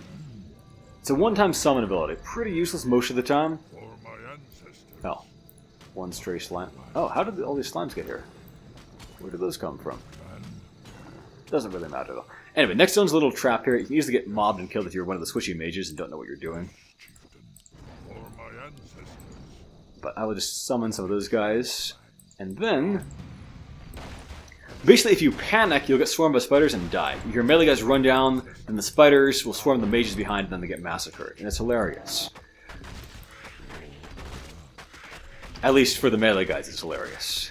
It's a one-time summon ability. Pretty useless most of the time. For my ancestors. Oh. One stray slime. Oh, how did all these slimes get here? Where did those come from? Doesn't really matter though. Anyway, next zone's a little trap here. You can easily get mobbed and killed if you're one of the squishy mages and don't know what you're doing. For my ancestors. But I will just summon some of those guys. And then... basically, if you panic, you'll get swarmed by spiders and die. If your melee guys run down, then the spiders will swarm the mages behind and then they get massacred. And it's hilarious. At least for the melee guys, it's hilarious.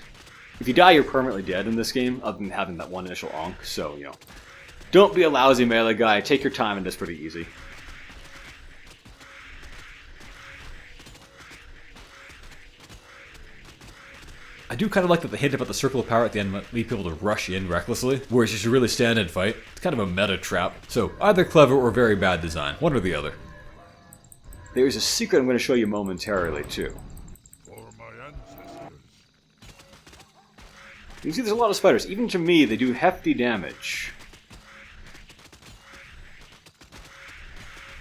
If you die, you're permanently dead in this game, other than having that one initial onk. So, you know, don't be a lousy melee guy. Take your time, and it's pretty easy. I do kind of like that the hint about the circle of power at the end might lead people to rush in recklessly, whereas you should really stand and fight. It's kind of a meta trap. So, either clever or very bad design. One or the other. There's a secret I'm going to show you momentarily, too. For my ancestors. You can see there's a lot of spiders. Even to me, they do hefty damage.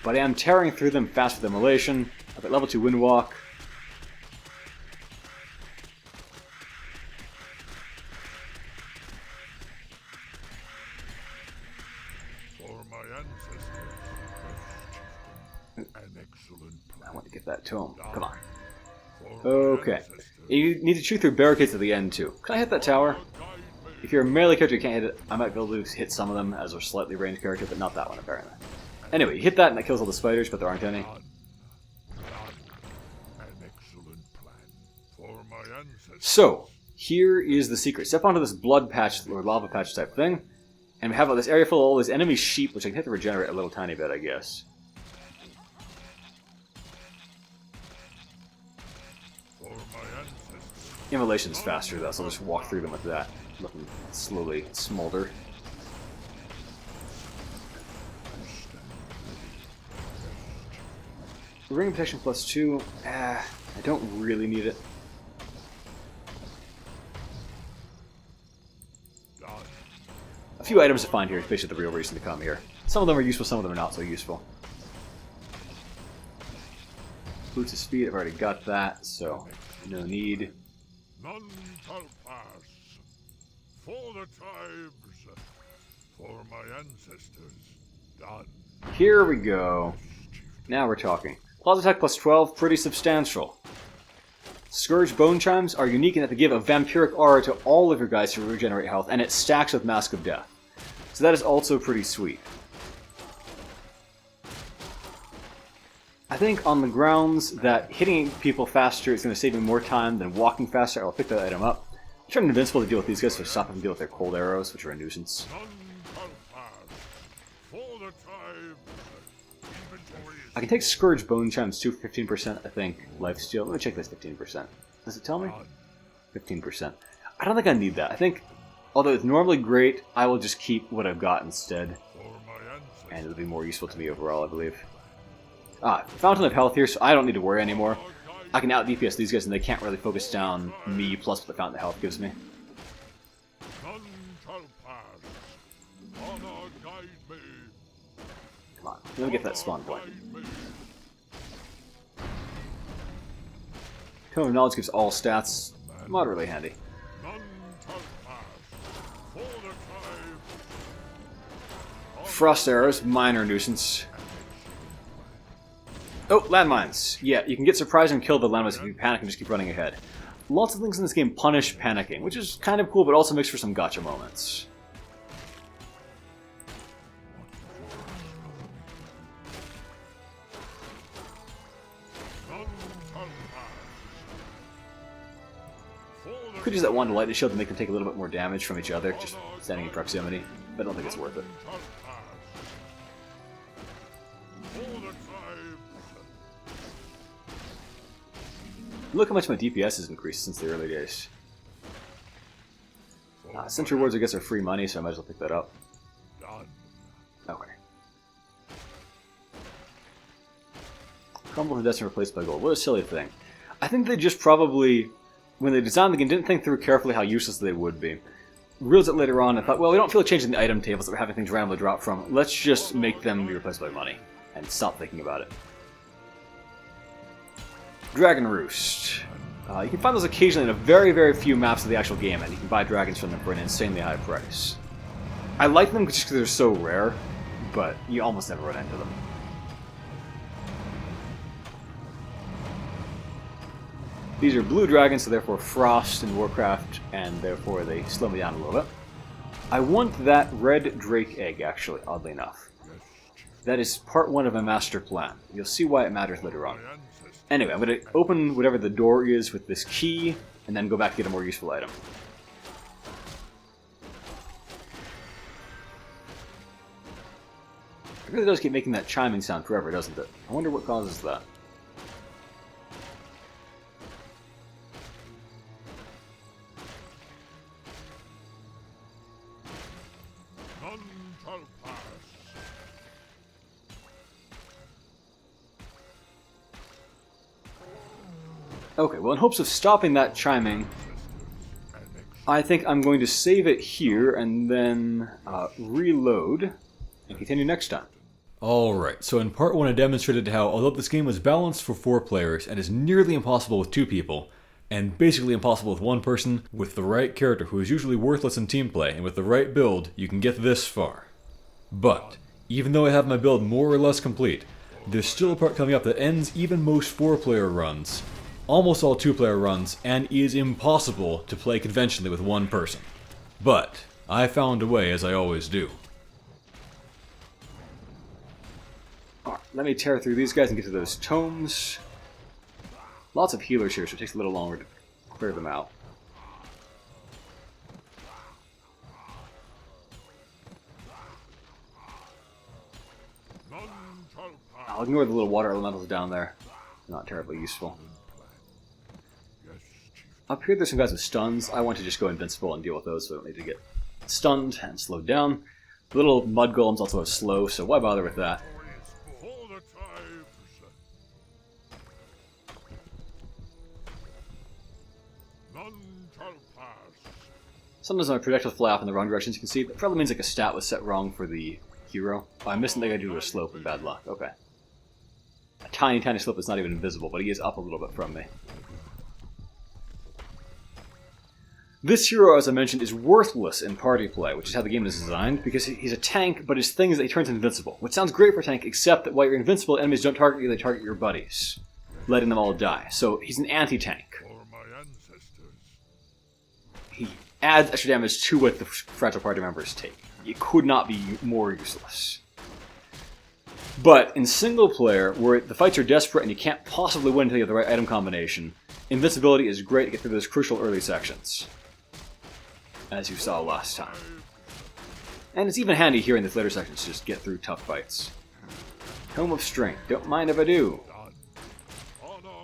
But I am tearing through them fast with immolation. I've got level 2 Windwalk. For my ancestors. An excellent I plan. want to get that to him. Come on. For my Okay. ancestors. You need to shoot through barricades at the end, too. Can I hit that tower? Guide me. If you're a melee character, you can't hit it. I might be able to hit some of them as a slightly ranged character, but not that one, apparently. Anyway, you hit that and that kills all the spiders, but there aren't any. Done. An excellent plan. For my ancestors. So, here is the secret. Step onto this blood patch, or lava patch type thing, and we have this area full of all these enemy sheep, which I can hit to regenerate a little tiny bit, I guess. For my ancestors. Immolation's faster, though, so I'll just walk through them with that. Let them slowly smolder. Ring protection +2. I don't really need it. Done. A few items to find here is basically the real reason to come here. Some of them are useful, some of them are not so useful. Boots of Speed, I've already got that, so no need. None shall pass. For the tribes. For my ancestors. Done. Here we go. Now we're talking. Claws attack +12, pretty substantial. Scourge Bone Chimes are unique in that they give a vampiric aura to all of your guys to regenerate health, and it stacks with Mask of Death. So that is also pretty sweet. I think on the grounds that hitting people faster is going to save me more time than walking faster, I'll pick that item up. I'll turn invincible to deal with these guys, so stop them to deal with their cold arrows, which are a nuisance. None shall pass. For the tribes. Inventory is I can take Scourge Bone Chimes too for 15%, I think. Lifesteal. Let me check this 15%. Does it tell me? done. 15%. I don't think I need that. I think, although it's normally great, I will just keep what I've got instead. For my ancestors. And it'll be more useful to me overall, I believe. Fountain of Health here, so I don't need to worry anymore. I can out-DPS these guys and they can't really focus down me plus what the Fountain of Health gives me. None shall pass. Honor guide me. Come on, let me get that spawn point. Guide me. Tome of Knowledge gives all stats. Moderately handy. None shall pass. For the tribes. Frost Arrows, minor nuisance. Oh, landmines. Yeah, you can get surprised and kill the landmines if you panic and just keep running ahead. Lots of things in this game punish panicking, which is kind of cool, but also makes for some gotcha moments. None shall pass. For the Could use that one lightning shield to make them take a little bit more damage from each other, just standing in proximity, but I don't think it's worth it. shall pass. For the tribes. Look how much my DPS has increased since the early days. Sentry Wards, I guess, are free money, so I might as well pick that up. Done. Okay. Crumble to dust and replaced by gold. What a silly thing. I think they just probably, when they designed the game, didn't think through carefully how useless they would be. Realized it later on and thought, well, we don't feel like changing the item tables that we're having things randomly drop from. Let's just make them be replaced by money. And stop thinking about it. Dragon Roost. You can find those occasionally in a very, very few maps of the actual game, and you can buy dragons from them for an insanely high price. I like them just because they're so rare, but you almost never run into them. These are blue dragons, so therefore frost in Warcraft, and therefore they slow me down a little bit. I want that red drake egg, actually, oddly enough. That is part one of my master plan. You'll see why it matters later on. Anyway, I'm going to open whatever the door is with this key, and then go back to get a more useful item. It really does keep making that chiming sound forever, doesn't it? I wonder what causes that. None shall pass. Okay, well, in hopes of stopping that chiming, I think I'm going to save it here and then reload and continue next time. Alright, so in part 1 I demonstrated how, although this game was balanced for 4 players and is nearly impossible with 2 people, and basically impossible with 1 person, with the right character who is usually worthless in team play, and with the right build, you can get this far. But, even though I have my build more or less complete, there's still a part coming up that ends even most 4-player runs, almost all 2-player runs, and is impossible to play conventionally with 1 person. But, I found a way, as I always do. Alright, let me tear through these guys and get to those tomes. Lots of healers here, so it takes a little longer to clear them out. None shall pass. I'll ignore the little water elementals down there. Not terribly useful. Yes, chief. Up here there's some guys with stuns. I want to just go invincible and deal with those so I don't need to get stunned and slowed down. The little mud golems also have slow, so why bother with that? For the tribes. None shall pass. Sometimes my projectiles fly off in the wrong directions, you can see. That probably means like a stat was set wrong for the hero. Oh, I'm missing the guy due to a slope and bad luck. Okay. A tiny, tiny slope that's not even invisible, but he is up a little bit from me. This hero, as I mentioned, is worthless in party play, which is how the game is designed, because he's a tank, but his thing is that he turns invincible, which sounds great for a tank, except that while you're invincible, enemies don't target you, they target your buddies, letting them all die. So he's an anti-tank. For my ancestors. He adds extra damage to what the fragile party members take. It could not be more useless. But in single player, where the fights are desperate and you can't possibly win until you have the right item combination, invincibility is great to get through those crucial early sections, as you saw last time. And it's even handy here in this later sections to just get through tough fights. Tome of Strength, don't mind if I do.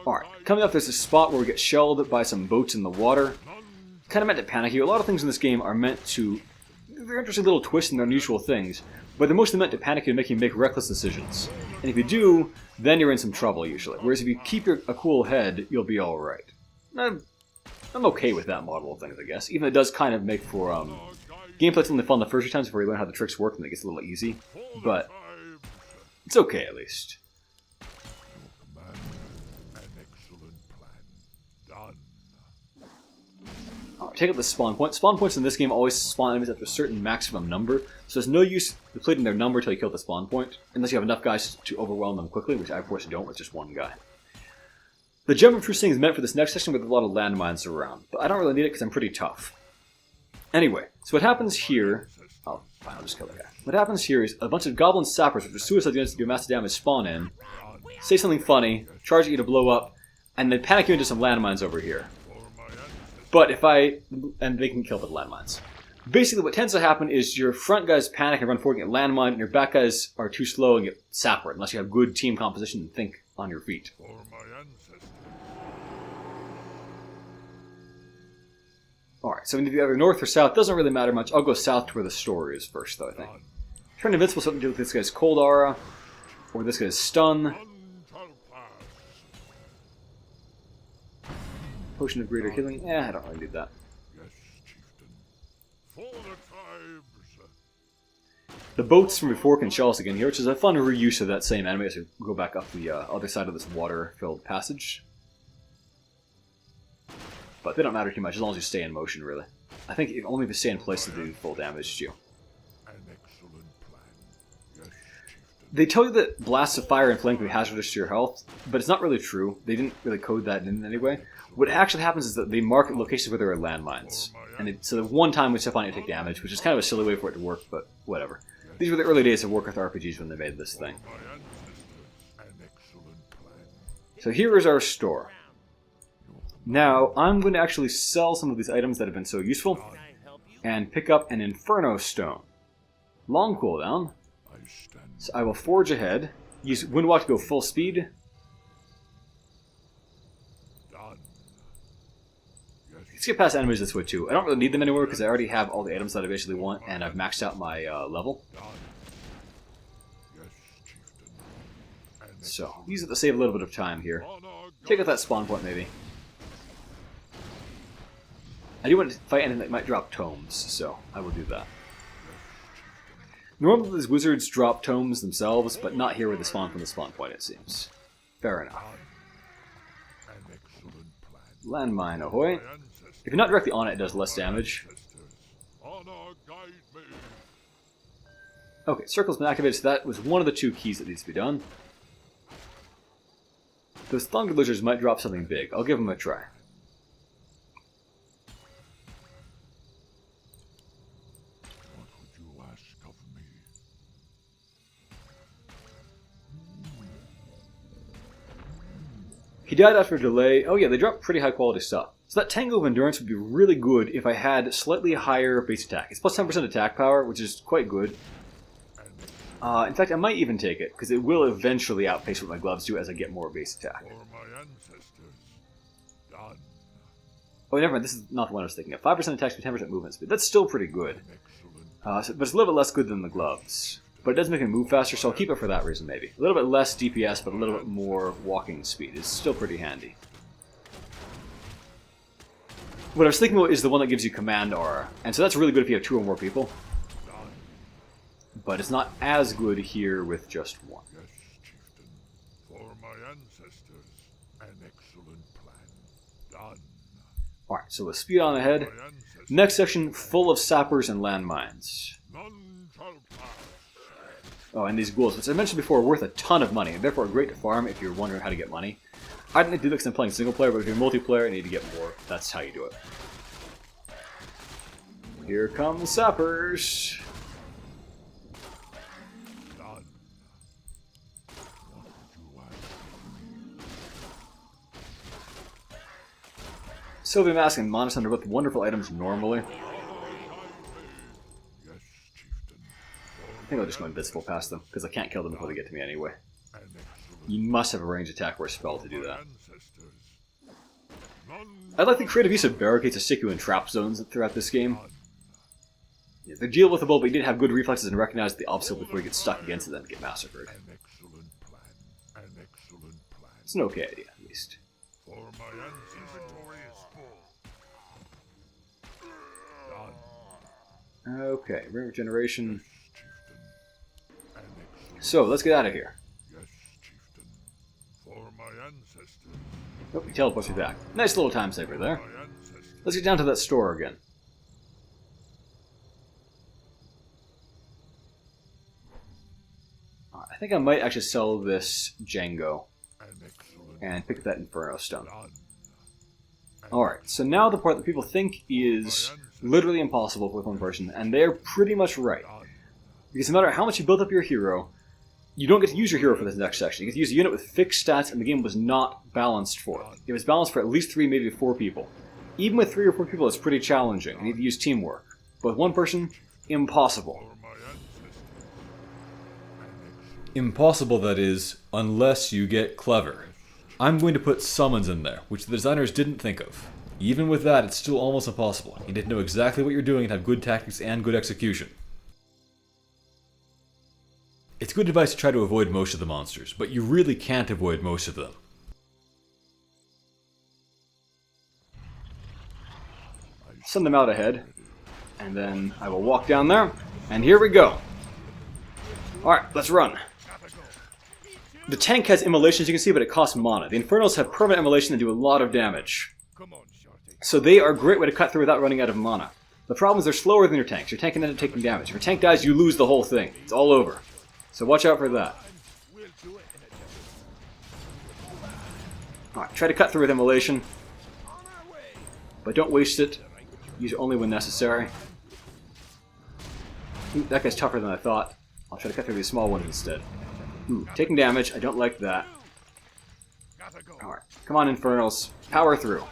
Alright, coming up there's a spot where we get shelled by some boats in the water. Kind of meant to panic you. A lot of things in this game are meant to... They're interesting little twists and unusual things, but they're mostly meant to panic you and make you make reckless decisions. And if you do, then you're in some trouble usually. Whereas if you keep a cool head, you'll be alright. I'm okay with that model of things, I guess. Even though it does kind of make for, gameplay's only fun the first few times before you learn how the tricks work and it gets a little easy. But it's okay, at least. Command, an excellent plan. Done. Take out the spawn point. Spawn points in this game always spawn enemies after a certain maximum number, so there's no use depleting their number until you kill the spawn point, unless you have enough guys to overwhelm them quickly, which I of course don't with just one guy. The Gem of True Seeing is meant for this next section with a lot of landmines around, but I don't really need it because I'm pretty tough. Anyway, so what happens here... Oh, fine, I'll just kill that guy. What happens here is a bunch of goblin sappers, which are suicide units that do massive damage, spawn in, say something funny, charge at you to blow up, and then panic you into some landmines over here. But if and they can kill with landmines. Basically what tends to happen is your front guys panic and run forward and get landmined, and your back guys are too slow and get sappered, unless you have good team composition and think on your feet. For my ancestors. Alright, so we need to be either north or south. Doesn't really matter much. I'll go south to where the store is first, though, I think. Turn invincible, something to do with this guy's cold aura. Or this guy's stun. None shall pass. Potion of greater healing. I don't really need that. Yes, chieftain. For the tribes. The boats from before can shell us again here, which is a fun reuse of that same enemy as we go back up the other side of this water-filled passage. But they don't matter too much as long as you stay in motion, really. I think only if you stay in place to do full damage to you. An excellent plan. Yes, chieftain. They tell you that blasts of fire and flame can be hazardous to your health, but it's not really true. They didn't really code that in any way. What actually happens is that they mark locations where there are landmines. And so the one time we step on it, you take damage, which is kind of a silly way for it to work, but whatever. These were the early days of Warcraft RPGs when they made this thing. My ancestors. An excellent plan. So here is our store. Now, I'm going to actually sell some of these items that have been so useful, and pick up an Inferno Stone. Long cooldown, I stand. so I will forge ahead, use Windwalk to go full speed. Done. Yes, Let's get past enemies this way too. I don't really need them anymore because I already have all the items that I basically want, and I've maxed out my level. done. Yes, chieftain. An So, use it to save a little bit of time here. honor Take out that spawn point maybe. I do want to fight anything that might drop tomes, so I will do that. Normally these wizards drop tomes themselves, but not here where they spawn from the spawn point, it seems. Fair enough. An excellent plan. Landmine, ahoy. My ancestors. If you're not directly on it, it does less damage. Honor guide me. Okay, circle's been activated, so that was one of the two keys that needs to be done. Those thunder lizards might drop something big. I'll give them a try. What would you ask of me? He died after a delay. Oh yeah, they drop pretty high quality stuff. So that Tango of Endurance would be really good if I had slightly higher base attack. It's plus 10% attack power, which is quite good. In fact, I might even take it, because it will eventually outpace what my gloves do as I get more base attack. For my ancestors. Done. Oh, never mind, this is not the one I was thinking of. 5% attack speed, 10% movement speed. That's still pretty good. An excellent. But it's a little bit less good than the gloves. But it does make me move faster, so I'll keep it for that reason, maybe. A little bit less DPS, but a little bit more walking speed. It's still pretty handy. What I was thinking about is the one that gives you command aura. And so that's really good if you have 2 or more people. Done. But it's not as good here with just one. Yes, chieftain. For my ancestors. An excellent plan. Done. Alright, so with speed on ahead. My ancestors. Next section, full of sappers and landmines. None shall pass. Oh, and these ghouls, which I mentioned before, are worth a ton of money, and therefore great to farm if you're wondering how to get money. I don't need to do this because I'm playing single player, but if you're multiplayer and need to get more, that's how you do it. Here come the sappers. Done. What would you ask of me? Sylvia Mask and Monas are both wonderful items normally. Yes, chieftain. I think I'll just go invisible past them, because I can't kill them before they get to me anyway. An excellent. You must have a ranged attack or a spell to do that. Ancestors. None. I like the creative use of barricades to stick you in trap zones throughout this game. Yeah, they deal with the bull, but you did have good reflexes and recognize the obstacle before you get stuck against it and get massacred. An excellent plan. An excellent plan. It's an okay idea, at least. For my ancestors. Inventory is full. Done. Okay, ring regeneration. Chieftain. An excellent. So, let's get out of here. Yes, chieftain. For my ancestors. Oh, he teleports me back. Nice little time saver there. My ancestors. Let's get down to that store again. I think I might actually sell this Django An excellent. and pick up that Inferno Stone. Done. Alright, so now the part that people think is literally impossible with one person, and they're pretty much right. Done. Because no matter how much you build up your hero, you don't get to use your hero for this next section. You get to use a unit with fixed stats, and the game was not balanced for it. It was balanced for at least 3, maybe 4 people. Even with 3 or 4 people, it's pretty challenging. You need to use teamwork. But with one person, impossible. For my ancestors. An excellent. Impossible, that is, unless you get clever. I'm going to put summons in there, which the designers didn't think of. Even with that, it's still almost impossible. You need to know exactly what you're doing and have good tactics and good execution. It's good advice to try to avoid most of the monsters, but you really can't avoid most of them. Send them out ahead, and then I will walk down there, and here we go. Alright, let's run. The tank has immolation, as you can see, but it costs mana. The Infernals have permanent immolation and do a lot of damage. So they are a great way to cut through without running out of mana. The problem is they're slower than your tanks. Your tank can end up taking damage. If your tank dies, you lose the whole thing. It's all over. So watch out for that. Alright, try to cut through with immolation. But don't waste it. Use it only when necessary. Ooh, that guy's tougher than I thought. I'll try to cut through these small ones instead. Ooh, taking damage. I don't like that. Alright, come on, Infernals. Power through.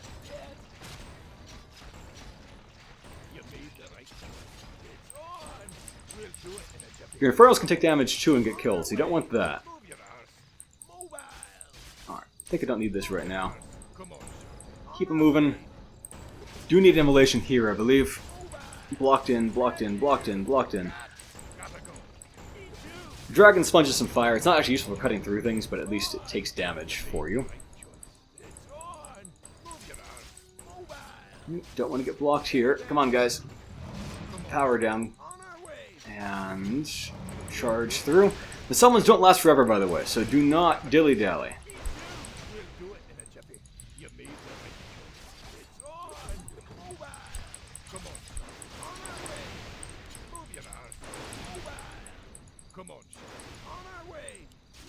Your Infernals can take damage too and get killed, so you don't want that. Alright, I think I don't need this right now. Keep it moving. Do need immolation here, I believe. Blocked in, blocked in, blocked in, blocked in. Dragon sponges some fire. It's not actually useful for cutting through things, but at least it takes damage for you. Don't want to get blocked here. Come on, guys. Power down. And charge through. The summons don't last forever, by the way, so do not dilly-dally.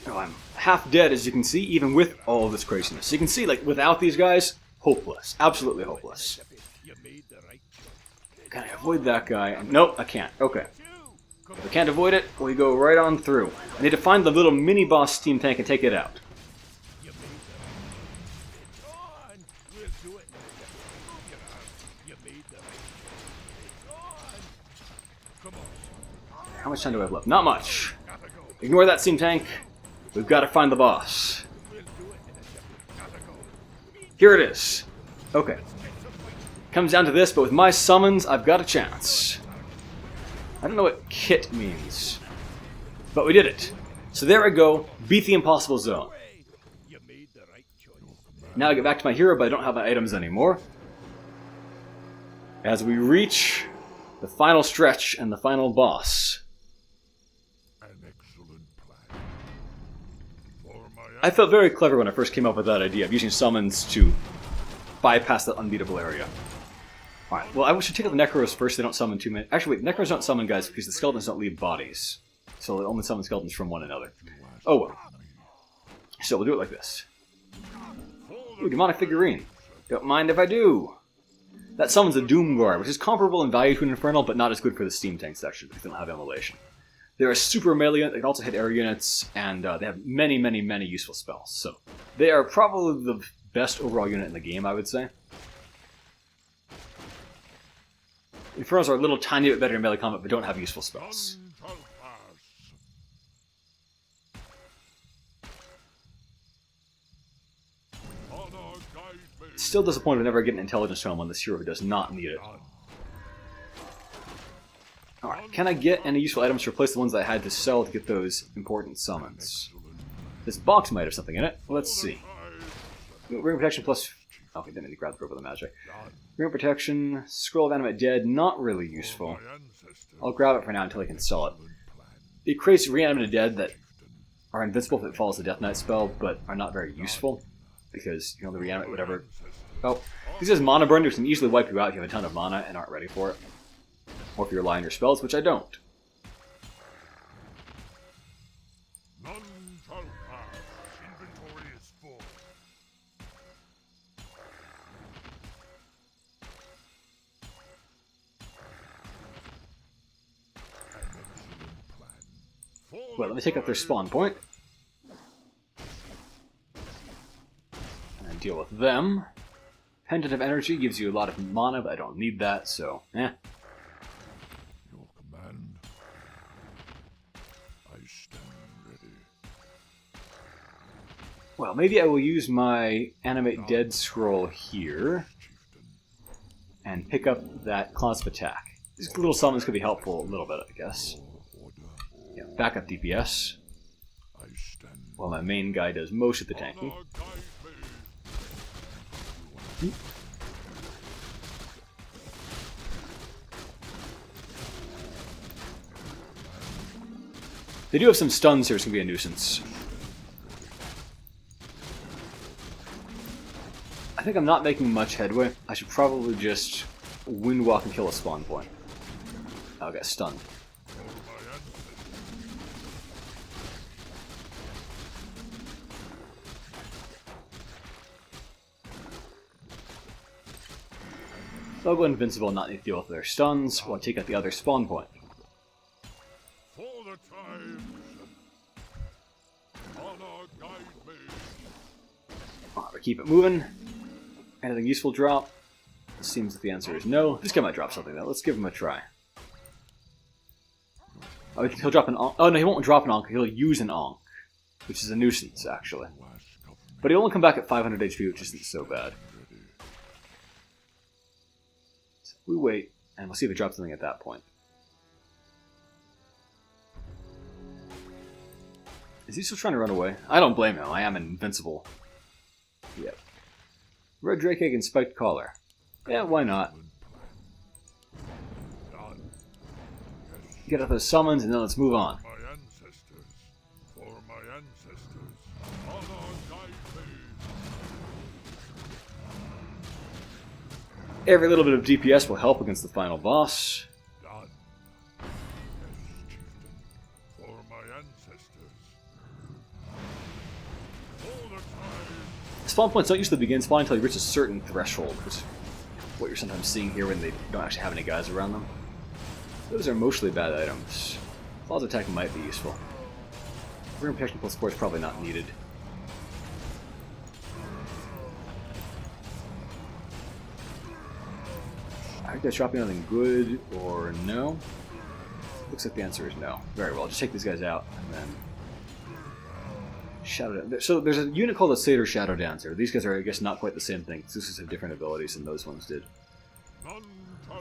Oh, I'm half dead, as you can see, even with all of this craziness. So you can see, like, without these guys, hopeless. Absolutely hopeless. Can I avoid that guy? Nope, I can't. Okay. If I can't avoid it, we go right on through. I need to find the little mini-boss steam tank and take it out. How much time do I have left? Not much. Ignore that steam tank. We've got to find the boss. Here it is. Okay. Comes down to this, but with my summons, I've got a chance. I don't know what kit means. But we did it. So there I go. Beat the impossible zone. Now I get back to my hero, but I don't have my items anymore. As we reach the final stretch and the final boss. I felt very clever when I first came up with that idea of using summons to bypass that unbeatable area. Alright, well, I should take out the Necros first. They don't summon too many. Actually, wait, Necros don't summon guys because the skeletons don't leave bodies. So they only summon skeletons from one another. Oh well. So we'll do it like this. Ooh, demonic figurine. Don't mind if I do. That summons a Doomguard, which is comparable in value to an Infernal, but not as good for the Steam Tank section because they don't have immolation. They're a super melee unit. They can also hit area units, and they have many, many, many useful spells. So they are probably the best overall unit in the game, I would say. Infernals are a little tiny bit better in melee combat, but don't have useful spells. Still disappointed I never get an intelligence tome on this hero who does not need it. Alright, can I get any useful items to replace the ones that I had to sell to get those important summons? This box might have something in it. Let's see. Ring protection plus... Okay, didn't need to grab the rope of the magic. Ring protection, scroll of animate dead, not really useful. I'll grab it for now until I can sell it. It creates reanimated dead that are invincible if it follows the Death Knight spell, but are not very useful. Because, you know, the reanimate whatever... Oh, this is mana burn, which can easily wipe you out if you have a ton of mana and aren't ready for it. Or if you rely on your spells, which I don't. None shall pass. Inventory is full. An excellent plan. Well, let me take out their spawn point. And deal with them. Pendant of Energy gives you a lot of mana, but I don't need that, so eh. Your command. I stand ready. Well, maybe I will use my Animate Dead scroll here. and pick up that class of attack. These little summons could be helpful a little bit, I guess. Yeah, backup DPS. While my main guy does most of the tanking. They do have some stuns here, it's going to be a nuisance. I think I'm not making much headway. I should probably just windwalk and kill a spawn point. I'll get stunned. So I'll go invincible and not need to deal with their stuns while I take out the other spawn point. For the times, honor guide me. Alright, we keep it moving. Anything useful drop? It seems that the answer is no. This guy might drop something though. Let's give him a try. Oh, he'll drop an Ankh. Oh no, he won't drop an Ankh. He'll use an Ankh, which is a nuisance actually. But he'll only come back at 500 HP, which isn't so bad. So we wait, and we'll see if he drops something at that point. Is he still trying to run away? I don't blame him. I am invincible. Yep. Red Drake Egg and Spiked Collar. Yeah, why not? Get out those summons and then let's move on. My ancestors, for my ancestors, honor guide me. Every little bit of DPS will help against the final boss. Done. Yes, chieftain, for my ancestors. For the time. Spawn points don't usually begin spawning until you reach a certain threshold, which is what you're sometimes seeing here when they don't actually have any guys around them. Those are mostly bad items. Claws attack might be useful. Room protection plus 4 is probably not needed. Are you guys dropping anything good or no? Looks like the answer is no. Very well, just take these guys out and then Shadow Dancer. So there's a unit called a Satyr Shadow Dancer. These guys are, I guess, not quite the same thing. These guys have different abilities than those ones did.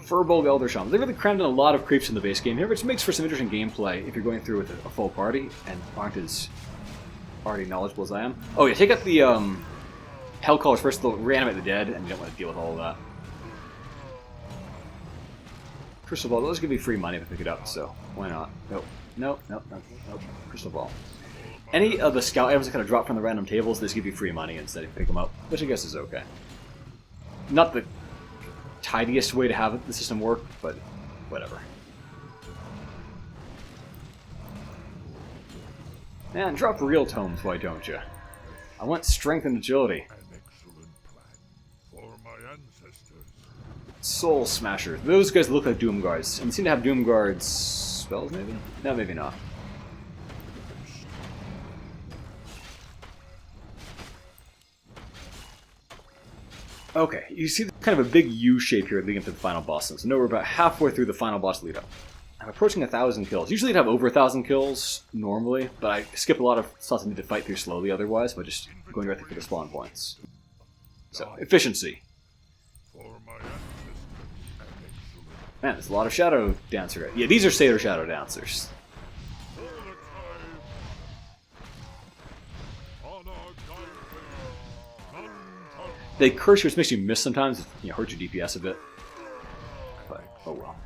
Furbolg Elder Shaman. They really crammed in a lot of creeps in the base game here, which makes for some interesting gameplay if you're going through with a full party and aren't as already knowledgeable as I am. Oh yeah, take out the Hellcallers first, they'll reanimate the dead, and you don't want to deal with all of that. Crystal Ball, those are going to be free money if I pick it up, so why not? Nope. Nope, nope, nope, nope. Crystal Ball. Any of the scout items that kind of drop from the random tables, they just give you free money instead if you pick them up, which I guess is okay. Not the tidiest way to have the system work, but whatever. Man, drop real tomes, why don't you? I want strength and agility. An excellent plan for my ancestors. Soul Smasher. Those guys look like Doom Guards, and seem to have Doom Guards spells, maybe? No, maybe not. Okay, you see kind of a big U shape here leading up to the final boss. So now we're about halfway through the final boss lead up. I'm approaching 1,000 kills. Usually I'd have over 1,000 kills normally, but I skip a lot of slots I need to fight through slowly otherwise by just going directly for the spawn points. So, efficiency. For my ancestors, an excellent Man, there's a lot of Shadow Dancer. Yeah, these are Satyr Shadow Dancers. for the time. Honor guide me. None shall They curse you, which makes you miss sometimes. You know, hurt your DPS a bit. But, oh well.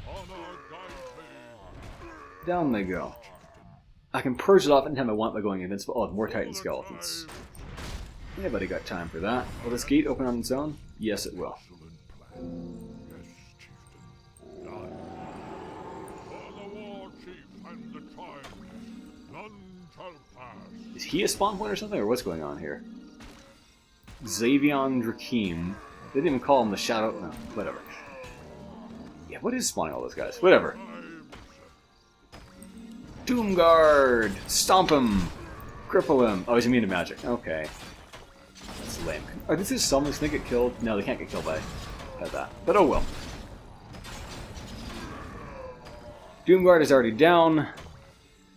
honor guide me. Down they go. I can purge it off anytime I want by going invincible. Oh, more Titan Skeletons. Anybody got time for that? Will this gate open on its own? Yes, it will. Excellent plan. Yes, chieftain. Done. For the war chief and the child, none shall pass. Is he a spawn point or something, or what's going on here? Xavion Drakeem. They didn't even call him the Shadow... No, whatever. Yeah, what is spawning all those guys? Whatever. Doomguard! Stomp him! Cripple him! Oh, he's immune to magic. Okay. That's lame. Are these just summons? Can they get killed? No, they can't get killed by that. But oh well. Doomguard is already down.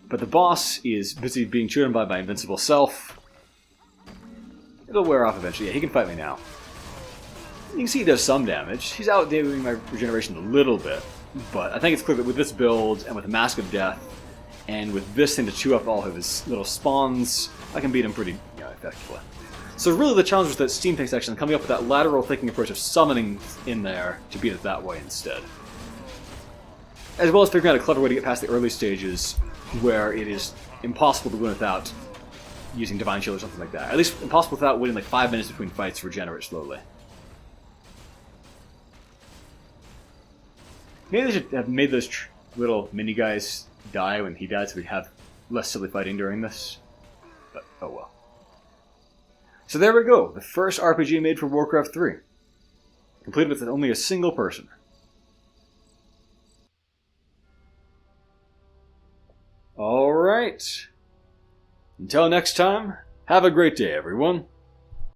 But the boss is busy being chewed on by my invincible self. It'll wear off eventually. Yeah, he can fight me now. You can see he does some damage. He's outdoing my regeneration a little bit, but I think it's clear that with this build, and with Mask of Death, and with this thing to chew up all of his little spawns, I can beat him pretty effectively. So really the challenge was that Steampunk section, coming up with that lateral thinking approach of summoning in there to beat it that way instead. As well as figuring out a clever way to get past the early stages where it is impossible to win without using Divine Shield or something like that. At least impossible without waiting like 5 minutes between fights to regenerate slowly. Maybe they should have made those little mini guys die when he died so we'd have less silly fighting during this. But, oh well. So there we go, the first RPG made for Warcraft 3. Completed with only a single person. Alright. Until next time, have a great day, everyone.